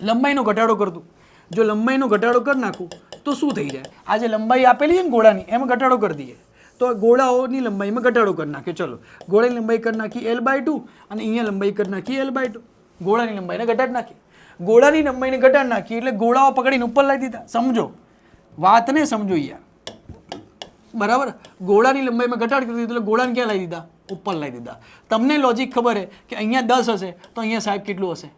લંબાઈનો ઘટાડો કરતું, જો લંબાઈનો ઘટાડો કરી નાખું તો શું થઈ જાય? આ જે લંબાઈ આપેલી છે ને ગોળાની એમાં ઘટાડો કરી દઈએ તો ગોળાઓની લંબાઈમાં ઘટાડો કરી નાખીએ. ચલો ગોળાની લંબાઈ કરી નાખી L/2 અને અહીંયા લંબાઈ કરી નાખી L/2. ગોળાની લંબાઈને ઘટાડી નાખી. ગોળાની લંબાઈને ઘટાડી નાખી એટલે ગોળાઓ પકડીને ઉપર લાવી દીધા. સમજો વાતને, સમજો યાર. બરાબર. ગોળાની લંબાઈમાં ઘટાડ કરી દીધું એટલે ગોળાને ક્યાં લાવી દીધા? ઉપર લાવી દીધા. તમને લોજિક ખબર છે કે અહીંયા 10 હશે તો અહીંયા સાહેબ કેટલું હશે?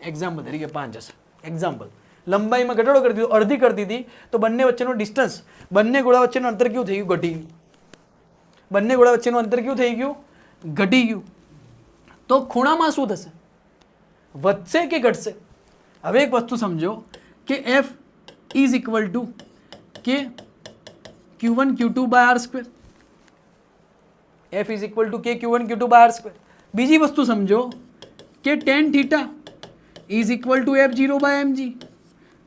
એક્ઝામ્પલ તરીકે 5 હશે. એક્ઝામ્પલ. લંબાઈમાં ઘટાડો કરી દીધો, અડધી કરી દીધી તો બંને વચ્ચેનો ડિસ્ટન્સ, બંને ગોળા વચ્ચેનું અંતર કેવું થઈ ગયું? ઘટી ગયું. બંને ગોળા વચ્ચેનું અંતર કેવું થઈ ગયું? ઘટી ગયું. તો ખૂણામાં શું થશે? વધશે કે ઘટશે? હવે એક વસ્તુ સમજો કે F is equal to K Q1 Q2 by R square. F is equal to K Q1 Q2 by R square. બીજી વસ્તુ સમજો કે tan theta is equal to F0 by mg.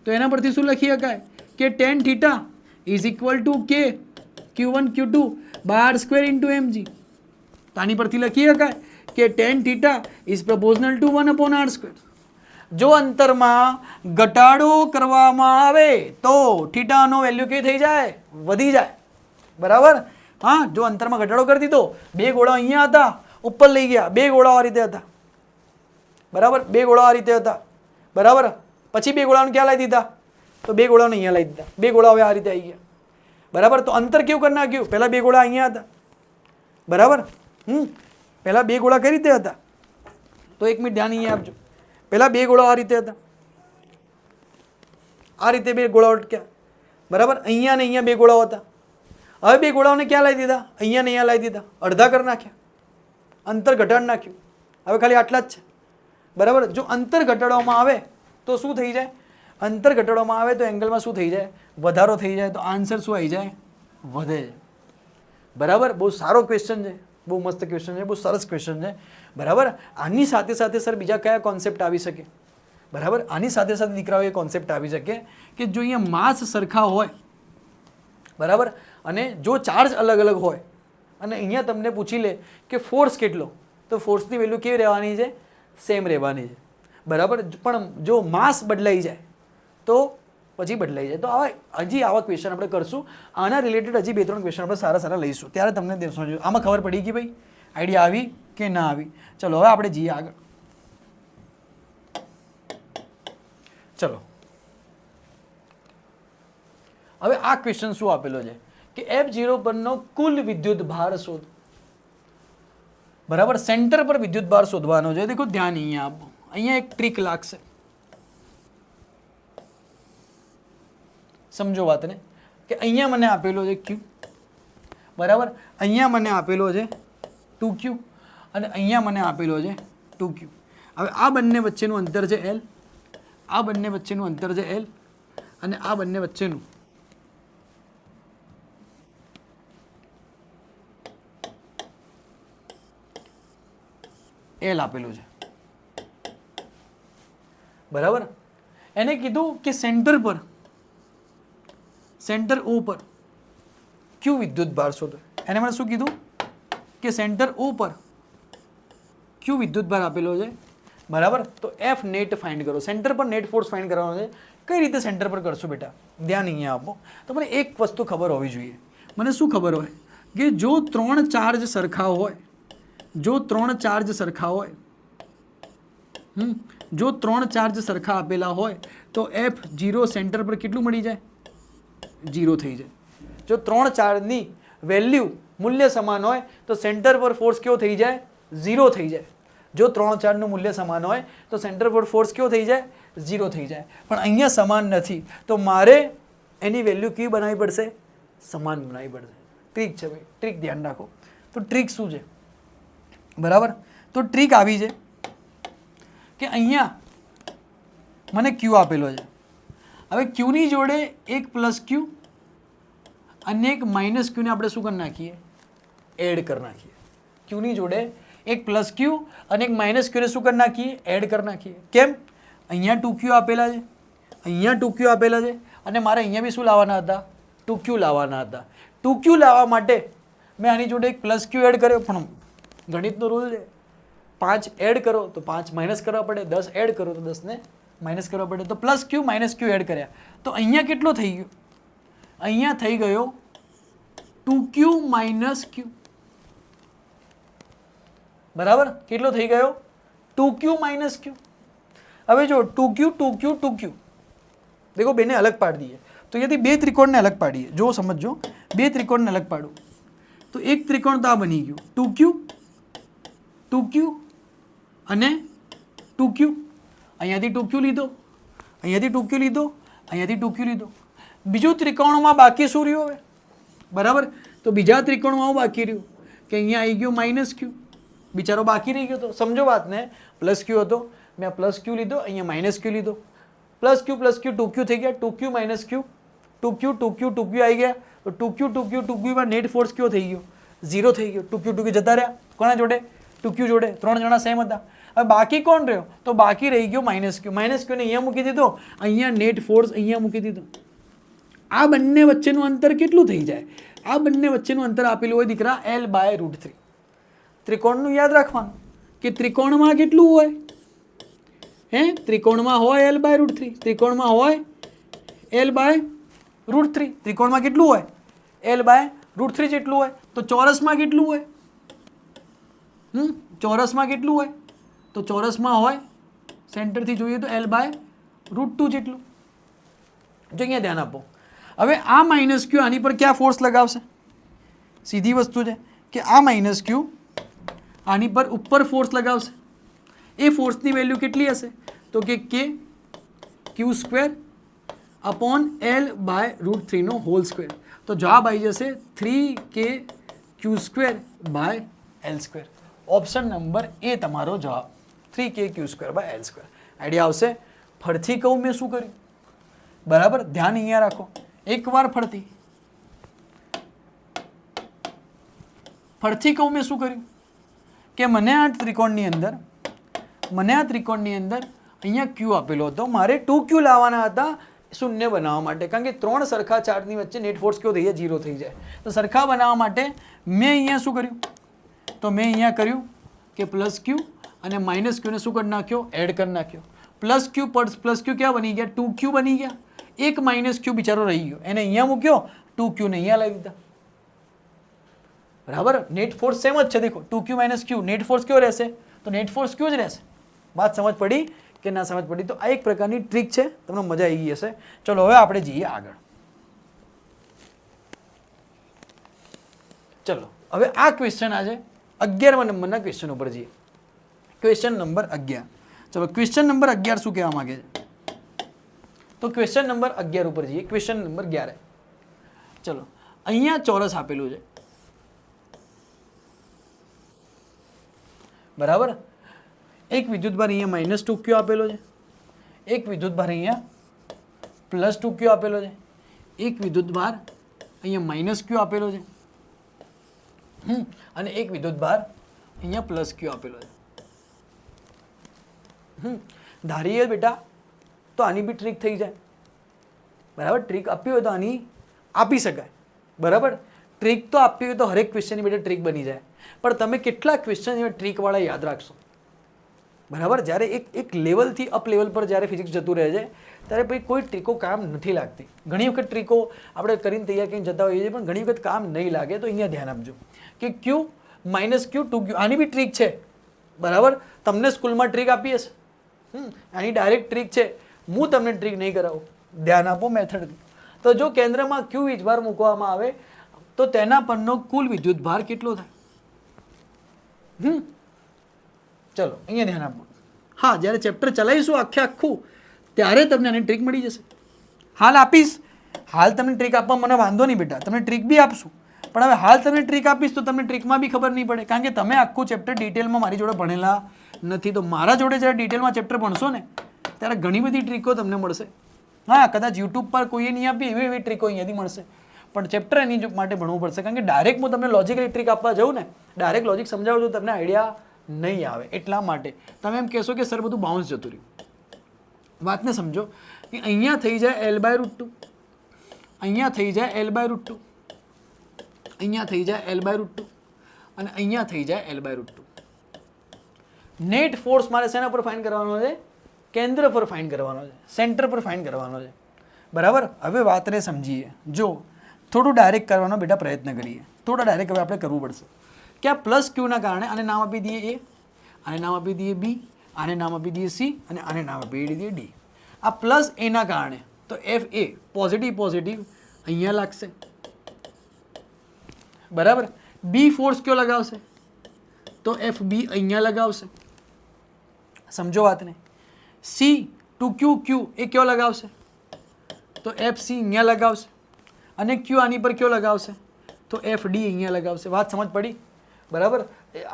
તો એના પરથી શું લખી શકાય કે tan theta is equal to K Q1 Q2 by R square into mg. તો આની પરથી લખી શકાય કે tan theta is proportional to 1 upon R square. જો અંતરમાં ઘટાડો કરવામાં આવે તો થીટાનો વેલ્યુ કેવી થઈ જાય? વધી જાય. બરાબર. હા, જો અંતરમાં ઘટાડો કરી દીધો, બે ગોળા અહીંયા હતા, ઉપર લઈ ગયા, બે ગોળા આ રીતે હતા. બરાબર. બે ગોળા આ રીતે હતા. બરાબર. પછી બે ગોળાને ક્યાં લાવી દીધા? તો બે ગોળાને અહીંયા લાવી દીધા. બે ગોળા હવે આ રીતે આવી ગયા. બરાબર. તો અંતર કેવું કરી નાખ્યું? પહેલા બે ગોળા અહીંયા હતા. બરાબર. પહેલા બે ગોળા કઈ રીતે હતા? તો એક મિનિટ ધ્યાન અહીંયા આપજો. પહેલા બે ગોળા આ રીતે હતા. આ રીતે બે ગોળાઓ અટક્યા. બરાબર. અહીંયા ને અહીંયા બે ગોળાઓ હતા. હવે બે ગોળાઓને ક્યાં લાવી દીધા? અહીંયા ને અહીંયા લાવી દીધા. અડધા કરી નાખ્યા. અંતર ઘટાડી નાખ્યું. હવે ખાલી આટલા જ છે. બરાબર. જો અંતર ઘટાડવામાં આવે તો શું થઈ જાય? અંતર ઘટાડવામાં આવે તો એંગલમાં શું થઈ જાય? વધારો થઈ જાય. તો આન્સર શું આવી જાય? વધે છે. બરાબર. બહુ સારો ક્વેશ્ચન છે, બહુ મસ્ત ક્વેશ્ચન છે, બહુ સરસ ક્વેશ્ચન છે. બરાબર. આની સાથે સાથે સર બીજા કયા કોન્સેપ્ટ આવી શકે? બરાબર. આની સાથે સાથે દીકરાઓ એ કોન્સેપ્ટ આવી શકે કે જો અહીંયા માસ સરખા હોય, બરાબર, અને જો ચાર્જ અલગ અલગ હોય અને અહીંયા તમને પૂછી લે કે ફોર્સ કેટલો, તો ફોર્સની વેલ્યુ કેવી રહેવાની છે? સેમ રહેવાની છે. બરાબર. પણ જો માસ બદલાઈ જાય તો પછી બદલાઈ જાય. તો આવા હજી આવા ક્વેશ્ચન આપણે કરશું. આના રિલેટેડ હજી 2-3 ક્વેશ્ચન આપણે સારા સારા લઈશું. ત્યારે તમને સમજો આમાં ખબર પડી ગઈ ભાઈ, આઈડિયા આવી કે ના આવી. ચલો હવે આપણે જઈએ આગળ. ચલો હવે આ ક્વેશ્ચન શું આપેલો છે કે F0 પરનો કુલ વિદ્યુત ભાર શોધો. બરાબર. સેન્ટર પર વિદ્યુત ભાર શોધવાનો છે. દેખો ધ્યાન અહીંયા આપો. અહીંયા એક ટ્રીક લાગશે. સમજો વાતને કે અહીંયા મને આપેલો છે ક્યુ, બરાબર, અહીંયા મને આપેલો છે 2q અને અહીંયા મને આપેલો છે 2q. હવે આ બંને વચ્ચેનું અંતર છે l, આ બંને વચ્ચેનું અંતર છે l અને આ બંને વચ્ચેનું l આપેલું છે, બરાબર. એને કીધું કે સેન્ટર પર, સેન્ટર O પર ક્યુ વિદ્યુત ભાર શોધો. એને મને શું કીધું કે સેન્ટર O પર ક્યુ વિદ્યુત ભાર આપેલો છે, બરાબર. તો F નેટ ફાઇન્ડ કરો. સેન્ટર પર નેટ ફોર્સ ફાઇન્ડ કરવાનો છે. કઈ રીતે સેન્ટર પર કરશું બેટા? ધ્યાન અહીંયા આપો. તો મને એક વસ્તુ ખબર હોવી જોઈએ. મને શું ખબર હોય કે જો 3 ચાર્જ સરખા હોય, જો 3 ચાર્જ સરખા હોય, જો 3 ચાર્જ સરખા આપેલા હોય તો F0 સેન્ટર પર કેટલું મળી જાય? 0 થઈ જાય. જો 3 ચાર્જની વેલ્યુ મૂલ્ય સમાન હોય તો સેન્ટર પર ફોર્સ કેવો થઈ જાય? 0 થઈ જાય. જો 3 ચાર્જનું મૂલ્ય સમાન હોય તો સેન્ટર પર ફોર્સ કેવો થઈ જાય? 0 થઈ જાય. પણ અહીંયા સમાન નથી તો મારે એની વેલ્યુ કેવી બનાવવી પડશે? સમાન બનાવવી પડશે. ટ્રીક છે ભાઈ, ટ્રીક ધ્યાન રાખો. તો ટ્રીક શું છે? બરાબર, તો ટ્રીક આવી છે કે અહીંયા મને ક્યુ આપેલો છે. હવે ક્યુની જોડે એક પ્લસ ક્યુ અને એક માઇનસ ક્યુને આપણે શું કરી નાખીએ? એડ કરી નાખીએ. ક્યુની જોડે એક પ્લસ ક્યુ અને એક માઇનસ ક્યુને શું કરી નાખીએ? એડ કરી નાખીએ. કેમ? અહીંયા 2q આપેલા છે, અહીંયા 2q આપેલા છે અને મારે અહીંયા બી શું લાવવાના હતા? 2q લાવવાના હતા. 2q લાવવા માટે મેં આની જોડે એક પ્લસ ક્યુ એડ કર્યો, પણ ગણિતનો રૂલ છે 5 એડ કરો તો 5 માઇનસ કરવા પડે, 10 એડ કરો તો 10ને માઇનસ કરવા પડે. તો પ્લસ ક્યુ માઇનસ ક્યુ એડ કર્યા તો અહીંયા કેટલો થઈ ગયો? અહીંયા થઈ ગયો 2q માઇનસ ક્યુ, બરાબર. કેટલો થઈ ગયો? 2q માઇનસ ક્યુ. હવે જો 2q 2q 2q દેખો, બેને અલગ પાડી દઈએ. તો અહીંયાથી બે ત્રિકોણને અલગ પાડીએ. જો સમજો, બે ત્રિકોણને અલગ પાડું તો એક ત્રિકોણ તો આ બની ગયું 2q 2q અને 2q. અહીંયાથી 2q લીધો, અહીંયાથી 2q લીધો, અહીંયાથી 2q લીધો. બીજું ત્રિકોણમાં બાકી શું રહ્યું હવે? બરાબર, તો બીજા ત્રિકોણમાં હું બાકી રહ્યું કે અહીંયા આવી ગયો માઇનસ ક્યુ, બિચારો બાકી રહી ગયો. તો સમજો વાતને, પ્લસ ક્યુ હતો, મેં પ્લસ ક્યુ લીધો, અહીંયા માઇનસ ક્યુ લીધો. પ્લસ ક્યુ 2q થઈ ગયા, 2q માઇનસ ક્યુ, 2q 2q આવી ગયા. તો 2q 2q માં નેટ ફોર્સ કેવો થઈ ગયો? 0 થઈ ગયો. 2q જતા રહ્યા કોના જોડે? 2q જોડે. 3 જણા સેમ હતા. હવે બાકી કોણ રહ્યો? તો બાકી રહી ગયો માઇનસ ક્યુ. માઇનસ ક્યુને અહીંયા મૂકી દીધો, અહીંયા નેટ ફોર્સ અહીંયા મૂકી દીધો. આ બંને વચ્ચેનું અંતર કેટલું થઈ જાય? આ બંને વચ્ચેનું અંતર આપેલું હોય દીકરા L/√3. ત્રિકોણનું યાદ રાખવાનું કે ત્રિકોણમાં કેટલું હોય? ત્રિકોણમાં હોય L/√3, ત્રિકોણમાં હોય L/√3. ત્રિકોણમાં કેટલું હોય? L/√3 જેટલું હોય. તો ચોરસમાં કેટલું હોય? ચોરસમાં કેટલું હોય? તો ચોરસમાં હોય, સેન્ટરથી જોઈએ તો L/√2 જેટલું. જો અહીંયા ધ્યાન આપો. હવે આ માઇનસ ક્યુ આની પર ક્યાં ફોર્સ લગાવશે? સીધી વસ્તુ છે કે આ માઇનસ ક્યુ આની પર ઉપર ફોર્સ લગાવશે. એ ફોર્સની વેલ્યુ કેટલી હશે? તો કે Q² અપોન L/√3 નો હોલ સ્ક્વેર. તો જવાબ આવી જશે 3kQ²/L². ઓપ્શન નંબર એ તમારો જવાબ, 3kQ²/L². આઈડિયા આવશે? ફરથી કહું મેં શું કર્યું? બરાબર, ધ્યાન અહીંયા રાખો. એકવાર ફરથી કહું મેં શું કર્યું કે મને આ ત્રિકોણની અંદર અહીંયા ક્યુ આપેલો હતો, મારે 2q લાવવાના હતા શૂન્ય બનાવવા માટે, કારણ કે 3 સરખા ચાર્જની વચ્ચે નેટ ફોર્સ કેવો થઈ જાય? 0 થઈ જાય. તો સરખા બનાવવા માટે મેં અહીંયા શું કર્યું? તો મેં અહીંયા કર્યું કે પ્લસ ક્યુ અને માઇનસ ક્યુને શું કરી નાખ્યો? એડ કરી નાખ્યો. પ્લસ ક્યુ ક્યાં બની ગયા? 2q બની ગયા. એક માઇનસ ક્યુ બિચારો રહી ગયો, એને અહીંયા મૂક્યો, 2q ને અહીંયા લાવી દીધા. બરાબર, નેટ ફોર્સ સેમ જ છે. દેખો 2q માઇનસ ક્યુ, નેટ ફોર્સ કયો રહેશે? તો નેટ ફોર્સ ક્યુ જ રહેશે. વાત સમજ પડી કે ના સમજ પડી? તો આ એક પ્રકારની ટ્રીક છે, તમને મજા આવી ગઈ હશે. ચલો હવે આપણે જઈએ આગળ. ચલો હવે આ ક્વેશ્ચન આજે 11મા નંબરના ક્વેશ્ચન ઉપર જઈએ. Question number 11. ચલો ક્વેશ્ચન નંબર 11 શું કહેવા માંગે છે? તો ક્વેશ્ચન નંબર 11 ઉપર જઈએ. Question number 11. ચલો, અહીંયા ચોરસ આપેલું છે, બરાબર. એક વિદ્યુતભાર અહીંયા -2q આપેલો છે, એક વિદ્યુતભાર અહીંયા +2q આપેલો છે, એક વિદ્યુતભાર અહીંયા -q આપેલો છે, અને એક વિદ્યુતભાર અહીંયા +q આપેલો છે. ધારીએ બેટા તો આની બી ટ્રીક થઈ જાય, બરાબર. ટ્રીક આપી હોય તો આની આપી શકાય, બરાબર. ટ્રીક તો આપી હોય તો હરેક ક્વેશ્ચનની બેટા ટ્રીક બની જાય, પણ તમે કેટલા ક્વેશ્ચન એવા ટ્રીકવાળા યાદ રાખશો, બરાબર. જ્યારે એક લેવલથી અપ લેવલ પર જ્યારે ફિઝિક્સ જતું રહે છે ત્યારે પછી કોઈ ટ્રીકો કામ નથી લાગતી. ઘણી વખત ટ્રીકો આપણે કરીને તૈયાર કરીને જતા હોઈએ છીએ, પણ ઘણી વખત કામ નહીં લાગે. તો અહીંયા ધ્યાન આપજો કે q -q 2q આની બી ટ્રીક છે, બરાબર. તમને સ્કૂલમાં ટ્રીક આપી હશે, આની ડાયરેક્ટ ટ્રીક છે. હું તમને ટ્રીક નહીં કરાવું, ધ્યાન આપો મેથડથી. તો જો કેન્દ્રમાં q વીજભાર મૂકવામાં આવે તો તેના પરનો કુલ વિદ્યુતભાર કેટલો થાય? ચલો અહીંયા ધ્યાન આપો. હા, જ્યારે ચેપ્ટર ચલાવીશું આખું ત્યારે તમને આની ટ્રીક મળી જશે. હાલ આપીશ, હાલ તમને ટ્રીક આપવા મને વાંધો નહીં બેટા, તમને ટ્રીક બી આપશું, પણ હવે હાલ તમને ટ્રીક આપીશ તો તમને ટ્રીકમાં બી ખબર નહીં પડે, કારણ કે તમે આખું ચેપ્ટર ડિટેલમાં મારી જોડે ભણેલા નથી. તો મારા જોડે જ્યારે ડિટેલમાં ચેપ્ટર ભણશો ને ત્યારે ઘણી બધી ટ્રીકો તમને મળશે. હા, કદાચ યુટ્યુબ પર કોઈએ નહીં આપી એવી ટ્રીકો અહીંયાથી મળશે, પણ ચેપ્ટર એની માટે ભણવું પડશે, કારણ કે ડાયરેક્ટ હું તમને લોજિકલી ટ્રીક આપવા જાઉં ને, ડાયરેક્ટ લોજિક સમજાવું તો તમને આઈડિયા નહીં આવે. એટલા માટે તમે એમ કહેશો કે સર બધું બાઉન્સ જતું રહ્યું. વાતને સમજો કે અહીંયા થઈ જાય L/√2, અહીંયા થઈ જાય L/√2, અહીંયા થઈ જાય L/√2 અને અહીંયા થઈ જાય L/√2. નેટ ફોર્સ મારે શેના પર ફાઇન્ડ કરવાનો છે? કેન્દ્ર પર ફાઇન્ડ કરવાનો છે, સેન્ટર પર ફાઇન્ડ કરવાનો છે, બરાબર. હવે વાતને સમજીએ. જો થોડું ડાયરેક્ટ કરવાનો બેટા પ્રયત્ન કરીએ, થોડા ડાયરેક્ટ હવે આપણે કરવું પડશે કે આ +q ના કારણે આને નામ આપી દઈએ A, આને નામ આપી દઈએ B, આને નામ આપી દઈએ C અને આને નામ આપી દઈએ D. આ +a ના કારણે તો FA પોઝિટિવ અહીંયા લાગશે, બરાબર. B ફોર્સ કયો લગાવશે? તો FB અહીંયા લગાવશે, સમજો વાતને. C 2q એ કયો લગાવશે? તો FC અહીંયા લગાવશે, અને Q આની પર કયો લગાવશે? તો FD અહીંયા લગાવશે. વાત સમજ પડી, બરાબર.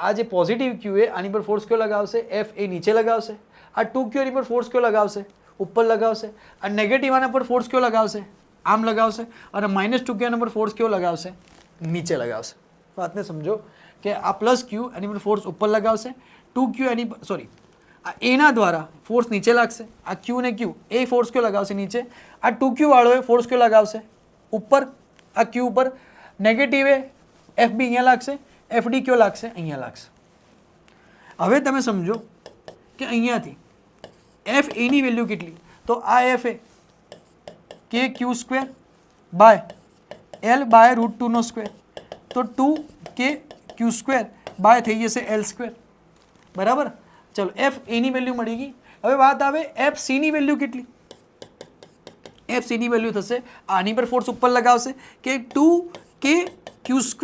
આ જે પોઝિટિવ Q એ આની પર ફોર્સ કયો લગાવશે? F એ નીચે લગાવશે. આ 2q એની પર ફોર્સ કયો લગાવશે? ઉપર લગાવશે. આ નેગેટિવ આના પર ફોર્સ કયો લગાવશે? આમ લગાવશે. અને -2q આના પર ફોર્સ કયો લગાવશે? નીચે લગાવશે. વાતને સમજો કે આ +q એની પર ફોર્સ ઉપર લગાવશે, 2q એની સોરી આ a ના દ્વારા ફોર્સ નીચે લાગશે. આ q ને q એ ફોર્સ કયો લગાવશે? નીચે. આ 2q વાળો એ ફોર્સ કયો લગાવશે? ઉપર. આ q ઉપર. નેગેટિવ એ FB અહીંયા લાગશે, FD કયો લાગશે? અહીંયા લાગશે. હવે તમે સમજો કે અહીંયાથી FA ની વેલ્યુ કેટલી? તો આ FA kq² બાય L/√2², તો 2kq² બાય થઈ જશે L², બરાબર. ચલો, FA ની વેલ્યુ મળી ગઈ. હવે વાત આવે FC ની વેલ્યુ કેટલી? FC ની વેલ્યુ થશે, આની પર ફોર્સ ઉપર લગાવશે કે 2kq²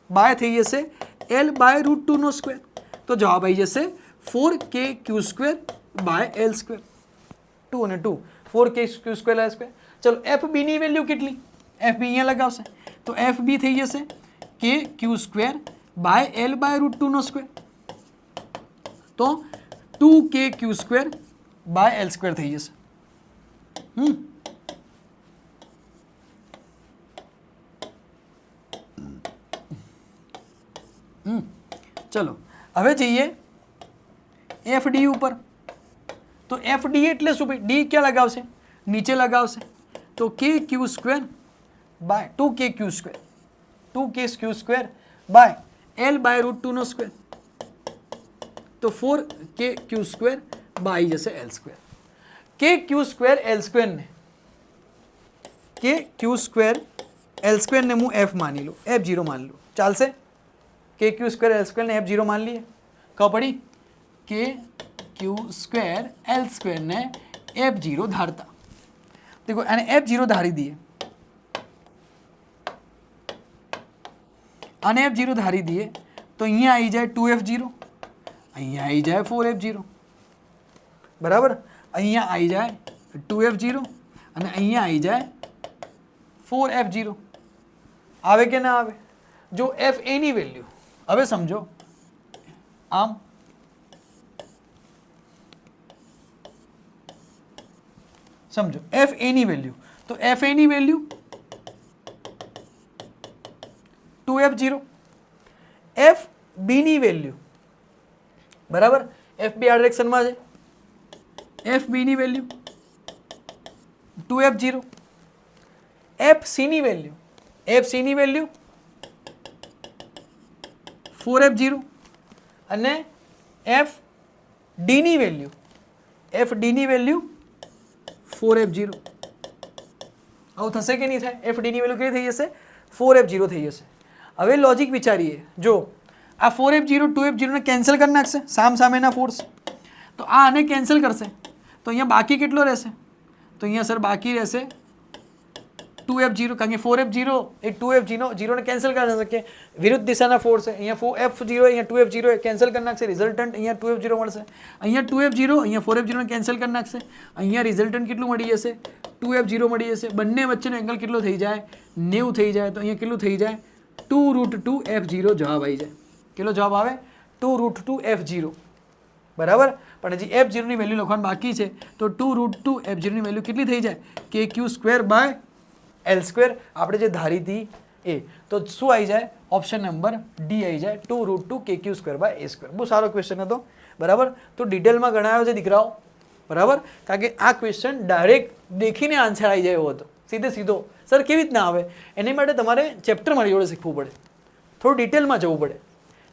બાય થઈ જશે L/√2², તો જવાબ આવી જશે 4kq² બાય L². 2 અને 2 4kq² L². ચલો, FB ની વેલ્યુ કેટલી? FB અહીંયા લગાવશે, તો FB થઈ જશે kq² બાય L/√2², તો 2kq² બાય L² થઈ જશે. ચલો, હવે જઈએ FD ઉપર. તો FD એટલે શું ભાઈ? D ક્યાં લગાવશે? નીચે લગાવશે, તો kq² by 2kq² by L/√2², તો 4kq² બાય જશે L². kq² L² ને kq² L² ને હું F માની લઉં, F0 માની લઉં, ચાલશે? kq² L² ને F0 માની લઈએ, ખબર પડી? kq² L² ને F0 ધારતા, देखो आने F0 ધારી દઈએ, આને F0 ધારી દઈએ તો અહીંયા આવી જાય 2F0, અહીંયા આવી જાય 4F0, બરાબર. અહીંયા આવી જાય 2F0, અને અહીંયા આવી જાય 4f0. આવે કે ના આવે? જો એફ એની વેલ્યુ, હવે સમજો આમ સમજો એફ એની વેલ્યુ, તો એફ એની વેલ્યુ 2f0, એફ બીની વેલ્યુ બરાબર, એફ બી આ ડિરેક્શનમાં છે, એફ બીની વેલ્યુ 2f0, એફ સીની વેલ્યુ, એફ સીની વેલ્યુ 4f0 અને એફ ડીની વેલ્યુ, એફ ડીની વેલ્યુ 4f0. આવું થશે કે નહીં થાય? એફ ડીની વેલ્યુ કેવી થઈ જશે? 4f0 થઈ જશે. હવે લોજિક વિચારીએ, જો આ 4f0 2f0 ને કેન્સલ કરી નાખશે સામ સામેના ફોર્સ, તો આ આને કેન્સલ કરશે તો અહીંયા બાકી કેટલો રહેશે? તો અહીંયા સર બાકી રહેશે 2f0, કારણ કે 4f0 એ 2f0 ને કેન્સલ કરી શકે, વિરુદ્ધ દિશાના ફોર્સ છે. અહીંયા 4f0 અહીંયા 2f0 કેન્સલ કરી નાખશે, રિઝલ્ટન્ટ અહીંયા 2f0 મળશે. અહીંયા 2f0 અહીંયા 4f0 ને કેન્સલ કરી નાખશે, અહીંયા રિઝલ્ટન્ટ કેટલું મળી જશે? 2f0 મળી જશે. બંને વચ્ચેનો એંગલ કેટલો થઈ જાય? 90 થઈ જાય. તો અહીંયા કેટલું થઈ જાય? 2√2f0 જવાબ આવી જાય. કેટલો જવાબ આવે? 2√2f0 બરાબર. પણ હજી f0 ની વેલ્યુ લખવાનું બાકી છે, તો 2√2f0 ની વેલ્યુ કેટલી થઈ જાય? kq²/l². આપણે જે ધારી હતી એ, તો શું આવી જાય? ઓપ્શન નંબર ડી આવી જાય, 2√2kq²/a². બહુ સારો ક્વેશ્ચન હતો બરાબર. તો ડિટેલમાં ગણાયો છે દીકરાઓ બરાબર, કારણ કે આ ક્વેશ્ચન ડાયરેક્ટ દેખીને આન્સર આવી જાય એવો હતો, સીધે સીધો. સર કેવી રીતના આવે? એની માટે તમારે ચેપ્ટર મારી જોડે શીખવું પડે, થોડું ડિટેલમાં જવું પડે,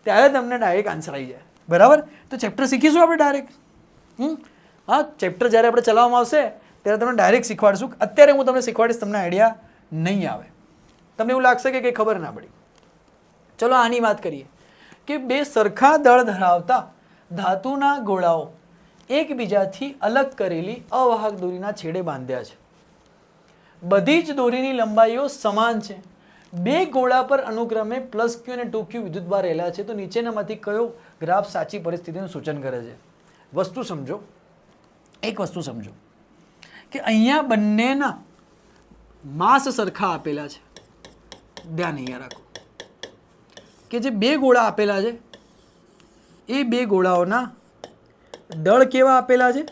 ત્યારે તમને ડાયરેક્ટ આન્સર આવી જાય બરાબર. તો ચેપ્ટર શીખીશું આપણે ડાયરેક્ટ. હા, ચેપ્ટર જ્યારે આપણે ચલાવવામાં આવશે ત્યારે તમને ડાયરેક્ટ શીખવાડીશું. અત્યારે હું તમને શીખવાડીશ, તમને આઈડિયા નહીં આવે, તમને એવું લાગશે કે કંઈ ખબર ના પડી. ચલો આની વાત કરીએ કે બે સરખા દળ ધરાવતા ધાતુના ગોળાઓ એકબીજાથી અલગ કરેલી અવાહક દોરીના છેડે બાંધ્યા છે. બધી જ દોરીની લંબાઈઓ સમાન છે. બે ગોળા પર અનુક્રમે +q અને 2q વિદ્યુતભાર રહેલા છે. તો નીચેનામાંથી કયો ગ્રાફ સાચી પરિસ્થિતિનું સૂચન કરે છે? વસ્તુ સમજો, એક વસ્તુ સમજો કે અહીંયા બંનેના માસ સરખા આપેલા છે. ધ્યાન અહીંયા રાખો કે જે બે ગોળા આપેલા છે એ બે ગોળાઓના દળ કેવા આપેલા છે?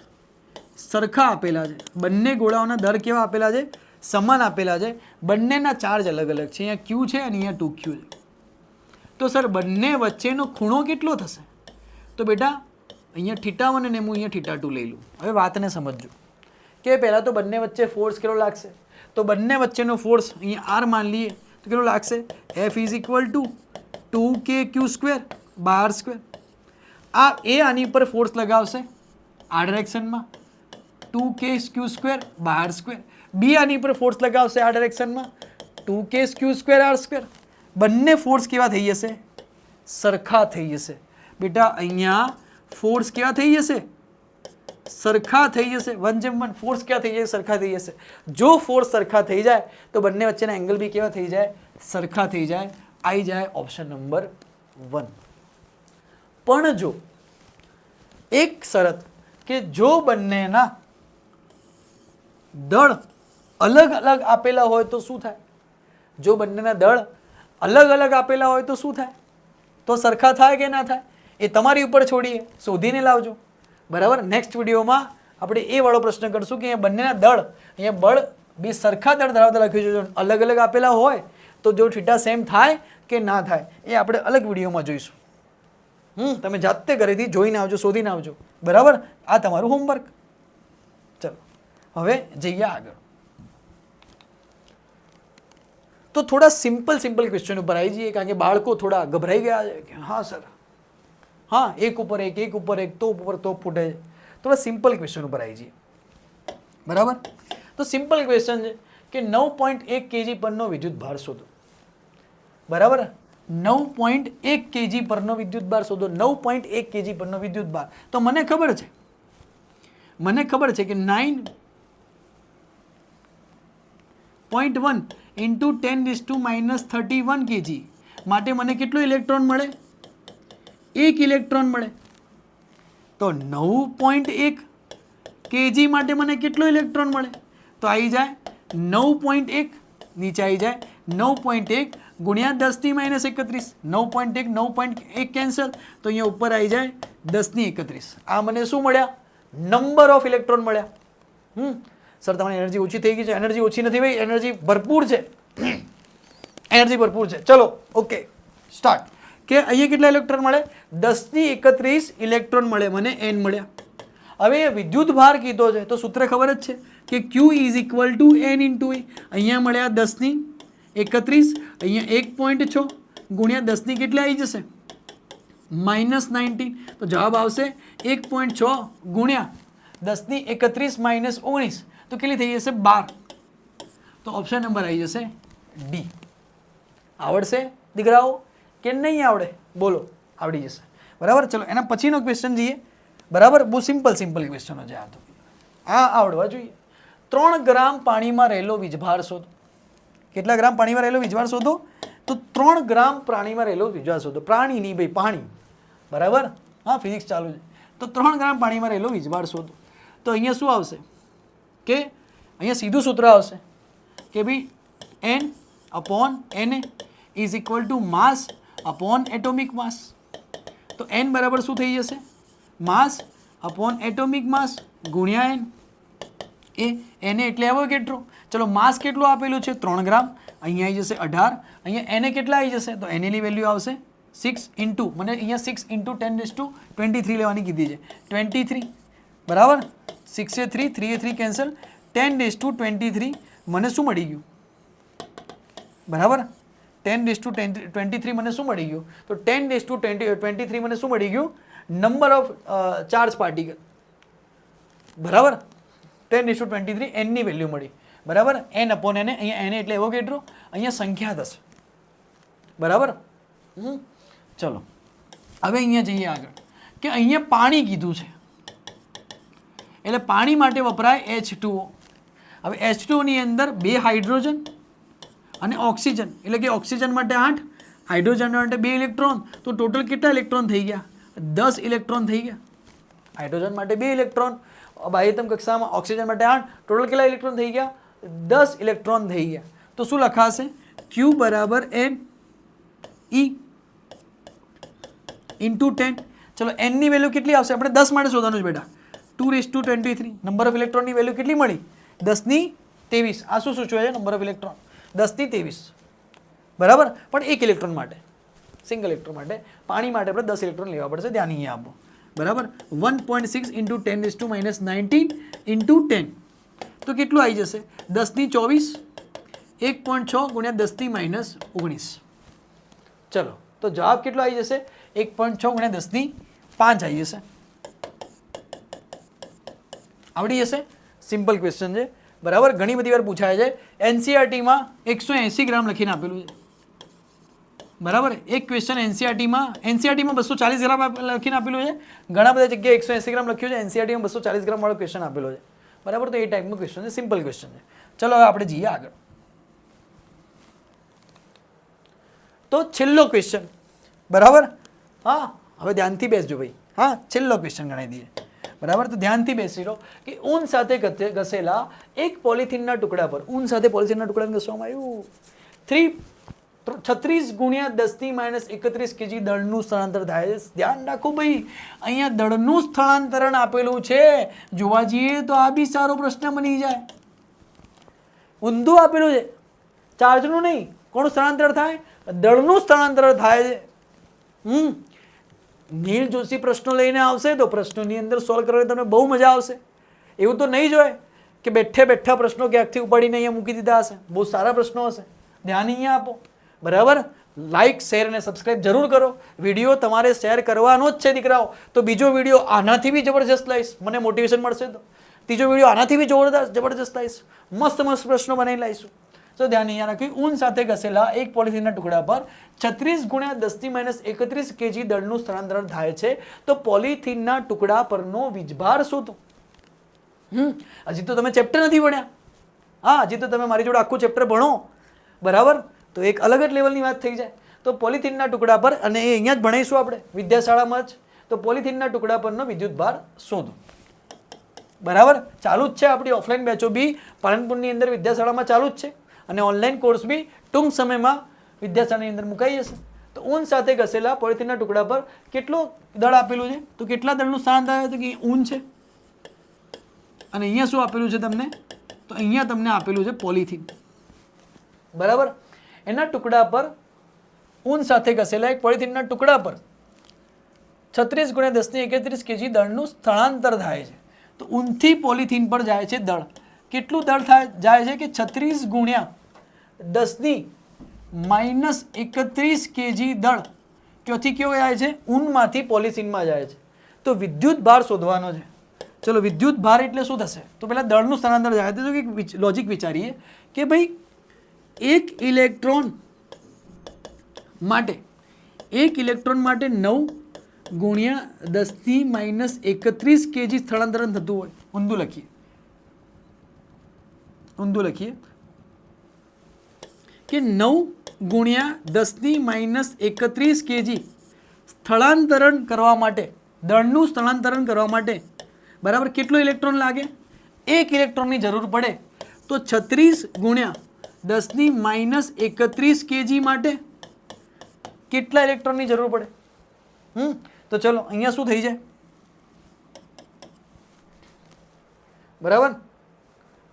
સરખા આપેલા છે. બંને ગોળાઓના દળ કેવા આપેલા છે? સમાન આપેલા છે. બંનેના ચાર્જ અલગ અલગ છે. અહીંયા q છે અને અહીંયા 2q છે. તો સર બંને વચ્ચેનો ખૂણો કેટલો થશે? તો બેટા અહીંયા θ1 અને હું અહીંયા θ2 લઈ લઉં. હવે વાતને સમજજો કે પહેલાં તો બંને વચ્ચે ફોર્સ કેટલો લાગશે? તો બંને વચ્ચેનો ફોર્સ અહીંયા r માન લઈએ તો કેટલો લાગશે? F = 2kq²/r². આ એ આની પર ફોર્સ લગાવશે આ ડાયરેક્શનમાં 2kq²/r². બી આની પર ફોર્સ લગાવશે આ ડાયરેક્શનમાં 2kq²/r². બંને ફોર્સ કેવા થઈ જશે? સરખા થઈ જશે. બેટા અહીંયા ફોર્સ કેવા થઈ જશે? સરખા થઈ જશે. 1:1 ફોર્સ કેવા થઈ જશે? સરખા થઈ જશે. જો ફોર્સ સરખા થઈ જાય તો બંને વચ્ચેના એંગલ બી કેવા થઈ જાય? સરખા થઈ જાય. આવી જાય ઓપ્શન નંબર 1. પણ જો એક શરત કે જો બંનેના દળ અલગ અલગ આપેલા હોય તો શું થાય? જો બંનેના દળ અલગ અલગ આપેલા હોય તો શું થાય? તો સરખા થાય કે ના થાય એ તમારી ઉપર છોડીએ, શોધીને લાવજો બરાબર. નેક્સ્ટ વિડીયોમાં આપણે એ વાળો પ્રશ્ન કરશું કે અહીંયા બંનેના દળ, અહીંયા બળ બે સરખા દળ ધરાવતા લખ્યું છે, અલગ અલગ આપેલા હોય તો જો થીટા સેમ થાય કે ના થાય એ આપણે અલગ વિડીયોમાં જોઈશું. તમે જાતે ઘરેથી જોઈને આવજો, શોધીને આવજો બરાબર. આ તમારું હોમવર્ક. ચલો હવે જઈએ આગળ. તો થોડા સિમ્પલ ક્વેશ્ચન ઉપર આવી જઈએ, કારણ કે બાળકો થોડા ગભરાઈ ગયા છે કે હા સર, હા એક ઉપર એક તોપ ઉપર તોપ ફૂટે છે. થોડા સિમ્પલ ક્વેશ્ચન ઉપર આવી જઈએ બરાબર. તો સિમ્પલ ક્વેશ્ચન છે કે 9.1 kg પરનો વિદ્યુત ભાર શોધો બરાબર. 9.1 kg પરનો વિદ્યુત ભાર શોધો. 9.1 kg પરનો વિદ્યુત ભાર. તો મને ખબર છે કે 9.1 × 10⁻³ kg માટે મને કેટલો ઇલેક્ટ્રોન મળે? 1 ઇલેક્ટ્રોન મળે. તો 9.1 kg માટે મને કેટલો ઇલેક્ટ્રોન મળે? તો તો આવી જાય 9.1, નીચે આવી જાય 9.1 ગુણ્યા 10⁻31, 9.1 9.1 કેન્સલ, તો અહીંયા ઉપર આવી જાય 10⁻31. આ મને શું મળ્યા? નંબર ઓફ ઇલેક્ટ્રોન મળ્યા. સર તમારી એનર્જી ઓછી થઈ ગઈ છે. એનર્જી ઓછી નથી ભાઈ, એનર્જી ભરપૂર છે, એનર્જી ભરપૂર છે. ચલો ઓકે સ્ટાર્ટ. કે અહીંયા કેટલા ઇલેક્ટ્રોન મળે? 10⁻31 ઇલેક્ટ્રોન મળે મને, n મળ્યા. હવે વિદ્યુત ભાર કીધો છે તો સૂત્ર ખબર જ છે કે Q is equal two n into E. અહીંયા મળ્યા 10⁻31, અહીંયા 1.6 ગુણ્યા 10 કેટલા આવી જશે? -19. તો જવાબ આવશે 1.6 ગુણ્યા 10⁻31 - 19, તો કેટલી થઈ જશે? 12. તો ઓપ્શન નંબર આવી જશે ડી. આવડશે દીકરાઓ કે નહીં આવડે? બોલો, આવડી જશે. બરાબર. ચલો એના પછીનો ક્વેશ્ચન જઈએ. બરાબર, બહુ સિમ્પલ ક્વેશ્ચનો છે આ તો. આ આવડવા જોઈએ. 3 ગ્રામ પાણીમાં રહેલો વીજભાર શોધો. કેટલા ગ્રામ પાણીમાં રહેલો વીજભાર શોધો? તો 3 ગ્રામ પાણીમાં રહેલો વીજભાર શોધો. પ્રાણી નહીં ભાઈ, પાણી. બરાબર, હા ફિઝિક્સ ચાલુ છે. તો 3 ગ્રામ પાણીમાં રહેલો વીજભાર શોધો. તો અહીંયા શું આવશે કે અહીંયા સીધું સૂત્ર આવશે કે ભાઈ n/Na is equal two mass upon atomic માસ. તો n બરાબર શું થઈ જશે? માસ અપોન એટોમિક માસ ગુણ્યા n. એને એટલે આવ્યો કેટલો? ચલો માસ કેટલું આપેલું છે? 3 ગ્રામ. અહીંયા આવી જશે 18. અહીંયા એને કેટલા આવી જશે? તો એની વેલ્યુ આવશે 6 ઇન્ટુ, મને અહીંયા 6 ઇન્ટુ 10⁻23 લેવાની કીધી છે, 23. બરાબર, 6 એ 3, 3 એ 3 કેન્સલ, 10⁻23 મને શું મળી ગયું? બરાબર, 10⁻23 મને શું મળી ગયું? તો 10⁻23 મને શું મળી ગયું? Number of charge particle. બરાબર, 10⁻23 n ની વેલ્યુ મળી. બરાબર, n અપોન n. અહીંયા n એટલે એવો કેટલો? અહીંયા સંખ્યા થશે. બરાબર. ચલો હવે અહીંયા જઈએ આગળ કે અહીંયા પાણી કીધું છે એટલે પાણી માટે વપરાય H2O. હવે H2O ની અંદર 2 હાઇડ્રોજન અને ઓક્સિજન, એટલે કે ઓક્સિજન માટે 8, હાઇડ્રોજન માટે 2 ઇલેક્ટ્રોન. તો ટોટલ કેટલા ઇલેક્ટ્રોન થઈ ગયા? 10 ઇલેક્ટ્રોન થઈ ગયા. હાઇડ્રોજન માટે 2 ઇલેક્ટ્રોન, બાહ્યતમ કક્ષામાં ઓક્સિજન માટે 8, ટોટલ કેટલા ઇલેક્ટ્રોન થઈ ગયા? 10 ઇલેક્ટ્રોન થઈ ગયા. તો શું લખાશે? Q બરાબર n E ઇન્ટુ 10. ચલો n ની વેલ્યુ કેટલી આવશે? આપણે 10 માટે શોધવાનું છે બેટા. 2⁻23. નંબર ઓફ ઇલેક્ટ્રોનની વેલ્યુ કેટલી મળી? 10⁻23. આ શું સૂચવે છે? Number of electron 10⁻23. બરાબર, પણ એક ઇલેક્ટ્રોન માટે, સિંગલ ઇલેક્ટ્રોન માટે. પાણી માટે આપણે 10 ઇલેક્ટ્રોન લેવા પડશે, ધ્યાન અહીંયા આપો. બરાબર, 1.6 ઇન્ટુ 10⁻19 ઇન્ટુ 10, તો કેટલું આવી જશે? 10⁻24, 1.6 ગુણ્યા 10⁻19. ચલો તો જવાબ કેટલો આવી જશે? 1.6 ગુણ્યા 10⁵ આવી જશે. આવડી જશે. સિમ્પલ ક્વેશ્ચન છે. બરાબર, ઘણી બધી વાર પૂછાય છે. એનસીઆરટીમાં 180 ગ્રામ લખીને આપેલું છે. બરાબર, એક ક્વેશ્ચન એનસીઆરટીમાં 240 ગ્રામ લખીને આપેલું છે. ઘણા બધા જગ્યાએ 180 ગ્રામ લખ્યું છે. એનસીઆરટીમાં 240 ગ્રામ વાળો ક્વેશ્ચન આપેલો છે. બરાબર, તો એ ટાઈપનું ક્વેશ્ચન છે, સિમ્પલ ક્વેશ્ચન છે. ચલો હવે આપણે જઈએ આગળ. તો છેલ્લો ક્વેશ્ચન. બરાબર, હા હવે ધ્યાનથી બેસજો ભાઈ. હા, છેલ્લો ક્વેશ્ચન ગણાવી દઈએ. બરાબર, તો ધ્યાનથી બેસી રહો કે ઊન સાથે ઘસેલા એક પોલિથીનના ટુકડા પર, ઊન સાથે પોલિથીનના ટુકડાને ઘસવામાં આવ્યું 36 ગુણ્યા 10⁻31 kg દળનું સ્થળાંતર થાય છે. ધ્યાન રાખો ભાઈ, અહીંયા દળનું સ્થળાંતરણ આપેલું છે. જોવા જઈએ તો આ બી સારો પ્રશ્ન બની જાય. ઊંધું આપેલું છે, ચાર્જનું નહીં. કોનું સ્થળાંતર થાય? દળનું સ્થળાંતર થાય છે. નીલ જોશી પ્રશ્નો લઈને આવશે તો પ્રશ્નોની અંદર સોલ્વ કરવાની તમને બહુ મજા આવશે. એવું તો નહીં જોઈએ કે બેઠા પ્રશ્નો ક્યાંકથી ઉપાડીને અહીંયા મૂકી દીધા હશે. બહુ સારા પ્રશ્નો હશે. ધ્યાન અહીંયા આપો. બરાબર, લાઇક શેર અને સબસ્ક્રાઇબ જરૂર કરો. વિડીયો તમારે શેર કરવાનો જ છે દીકરાઓ. તો બીજો વિડીયો આનાથી બી જબરજસ્ત લાવીશ, મને મોટિવેશન મળશે તો. ત્રીજો વિડીયો આનાથી બી જબરજસ્ત લાવીશ. મસ્ત પ્રશ્નો બનાવી લાવીશું. તો ધ્યાન અહીંયા રાખી, ઊન સાથે ઘસેલા એક પોલિથીનના ટુકડા પર 36 ગુણ્યા 10⁻31 kg દળનું સ્થળાંતરણ થાય છે. તો પોલિથીનના ટુકડા પરનો વીજભાર શોધો. હજી તો તમે ચેપ્ટર નથી ભણ્યા. હા, હજી તો તમે મારી જોડે આખું ચેપ્ટર ભણો. બરાબર, તો એક અલગ જ લેવલની વાત થઈ જાય. તો પોલિથીનના ટુકડા પર, અને એ અહીંયા જ ભણાવીશું આપણે વિદ્યાશાળામાં જ. તો પોલિથીનના ટુકડા પરનો વિદ્યુત ભાર શોધો. બરાબર, ચાલુ જ છે આપણી ઓફલાઈન બેચો બી પાલનપુરની અંદર વિદ્યાશાળામાં ચાલુ જ છે અને ઓનલાઈન કોર્સ બી ટૂંક સમયમાં વિદ્યાશાળાની અંદર મુકાઈ જશે. તો ઊન સાથે ઘસેલા પોલિથીનના ટુકડા પર કેટલું દળ આપેલું છે? તો કેટલા દળનું સ્થાનાંતર આવે તો કે ઊન છે અને અહીંયા શું આપેલું છે તમને? તો અહીંયા તમને આપેલું છે પોલિથીન. બરાબર, એના ટુકડા પર ઊન સાથે ઘસેલા એક પોલિથીનના ટુકડા પર 36 × 10⁻31 kg દળનું સ્થળાંતર થાય છે. તો ઊનથી પોલિથીન પર જાય છે દળ. કેટલું દળ જાય છે કે 36 × 10⁻31 kg દળ ક્યાંથી કયો જાય છે? ઊનમાંથી પોલિથીનમાં જાય છે. તો વિદ્યુત ભાર શોધવાનો છે. ચલો, વિદ્યુત ભાર એટલે શું થશે? તો પહેલાં દળનું સ્થળાંતર જાય તો એક લોજિક વિચારીએ કે ભાઈ એક ઇલેક્ટ્રોન માટે 9 × 10⁻31 kg સ્થળાંતરણ થતું હોય. ઊંધું લખીએ કે 9 × 10⁻31 kg સ્થળાંતરણ કરવા માટે, દળનું સ્થળાંતરણ કરવા માટે બરાબર કેટલો ઇલેક્ટ્રોન લાગે? એક ઇલેક્ટ્રોનની જરૂર પડે. તો 36 × 10⁻31 kg માટે કેટલા ઇલેક્ટ્રોનની જરૂર પડે? તો ચલો અહીંયા શું થઈ જાય? બરાબર,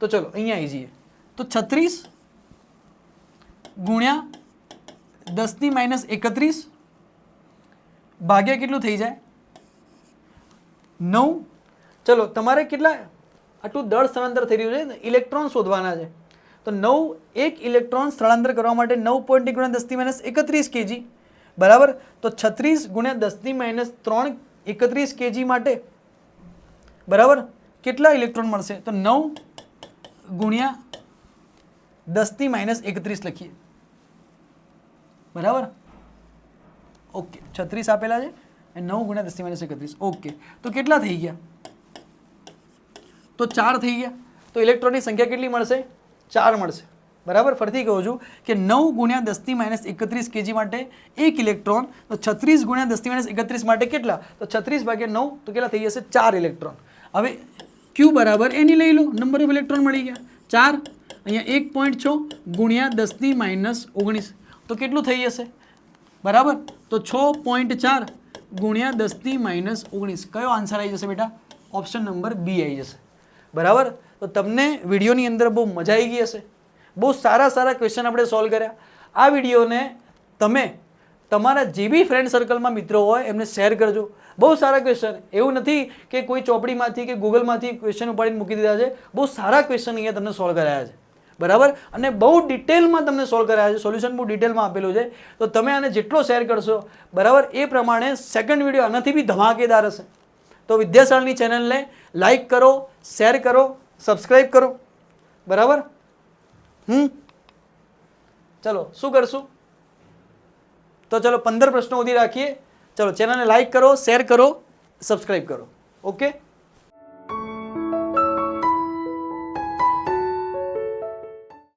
તો ચલો અહીંયા આવી જઈએ. તો 36 × 10⁻31 ભાગ્યા કેટલું થઈ જાય? 9. ચલો, તમારે કેટલા આટલું દળ સ્થળાંતર થઈ રહ્યું છે ને, ઇલેક્ટ્રોન શોધવાના છે. તો 9 એક ઇલેક્ટ્રોન સ્થળાંતર કરવા માટે 9.1 × 10⁻31 kg બરાબર. તો 36 × 10⁻31 kg માટે બરાબર કેટલા ઇલેક્ટ્રોન મળશે? તો 9 × 10⁻31 લખીએ. બરાબર, ઓકે, 36 આપેલા છે અને 9 × 10⁻31. ઓકે, તો કેટલા થઈ ગયા? તો 4 થઈ ગયા. તો ઇલેક્ટ્રોનની સંખ્યા કેટલી મળશે? 4 મળશે. બરાબર, ફરીથી કહું છું કે 9 × 10⁻31 kg માટે એક ઇલેક્ટ્રોન. તો 36 × 10⁻31 માટે કેટલા? તો 36 / 9 તો કેટલા થઈ જશે? 4 ઇલેક્ટ્રોન. હવે Q બરાબર એની લઈ લો, નંબર ઓફ ઇલેક્ટ્રોન મળી ગયા 4. અહીંયા 1.6 × 10⁻19 તો કેટલું થઈ જશે? બરાબર, તો 6.4 × 10⁻19. કયો આન્સર આવી જશે બેટા? ઓપ્શન નંબર બી આવી જશે. બરાબર, તો તમને વિડીયોની અંદર બહુ મજા આવી ગઈ હશે. બહુ સારા ક્વેશ્ચન આપણે સોલ્વ કર્યા. આ વિડીયોને તમે તમારા જે બી ફ્રેન્ડ સર્કલમાં મિત્રો હોય એમને શેર કરજો. બહુ સારા ક્વેશ્ચન, એવું નથી કે કોઈ ચોપડીમાંથી કે ગૂગલમાંથી ક્વેશ્ચન ઉપાડીને મૂકી દીધા છે. બહુ સારા ક્વેશ્ચન અહીંયા તમને સોલ્વ કરાયા છે. બરાબર, અને બહુ ડિટેલમાં તમને સોલ્વ કરાયા છે. સોલ્યુશન બહુ ડિટેલમાં આપેલું છે. તો તમે આને જેટલો શેર કરશો બરાબર એ પ્રમાણે સેકન્ડ વિડીયો આનાથી બી ધમાકેદાર હશે. તો વિદ્યાશાળાની ચેનલને લાઈક કરો, શેર કરો, સબસ્ક્રાઈબ કરો. બરાબર, ચલો શું કરશું? તો ચલો 15 પ્રશ્નો સુધી રાખીએ. ચલો ચેનલને લાઈક કરો, શેર કરો, સબસ્ક્રાઈબ કરો. ઓકે.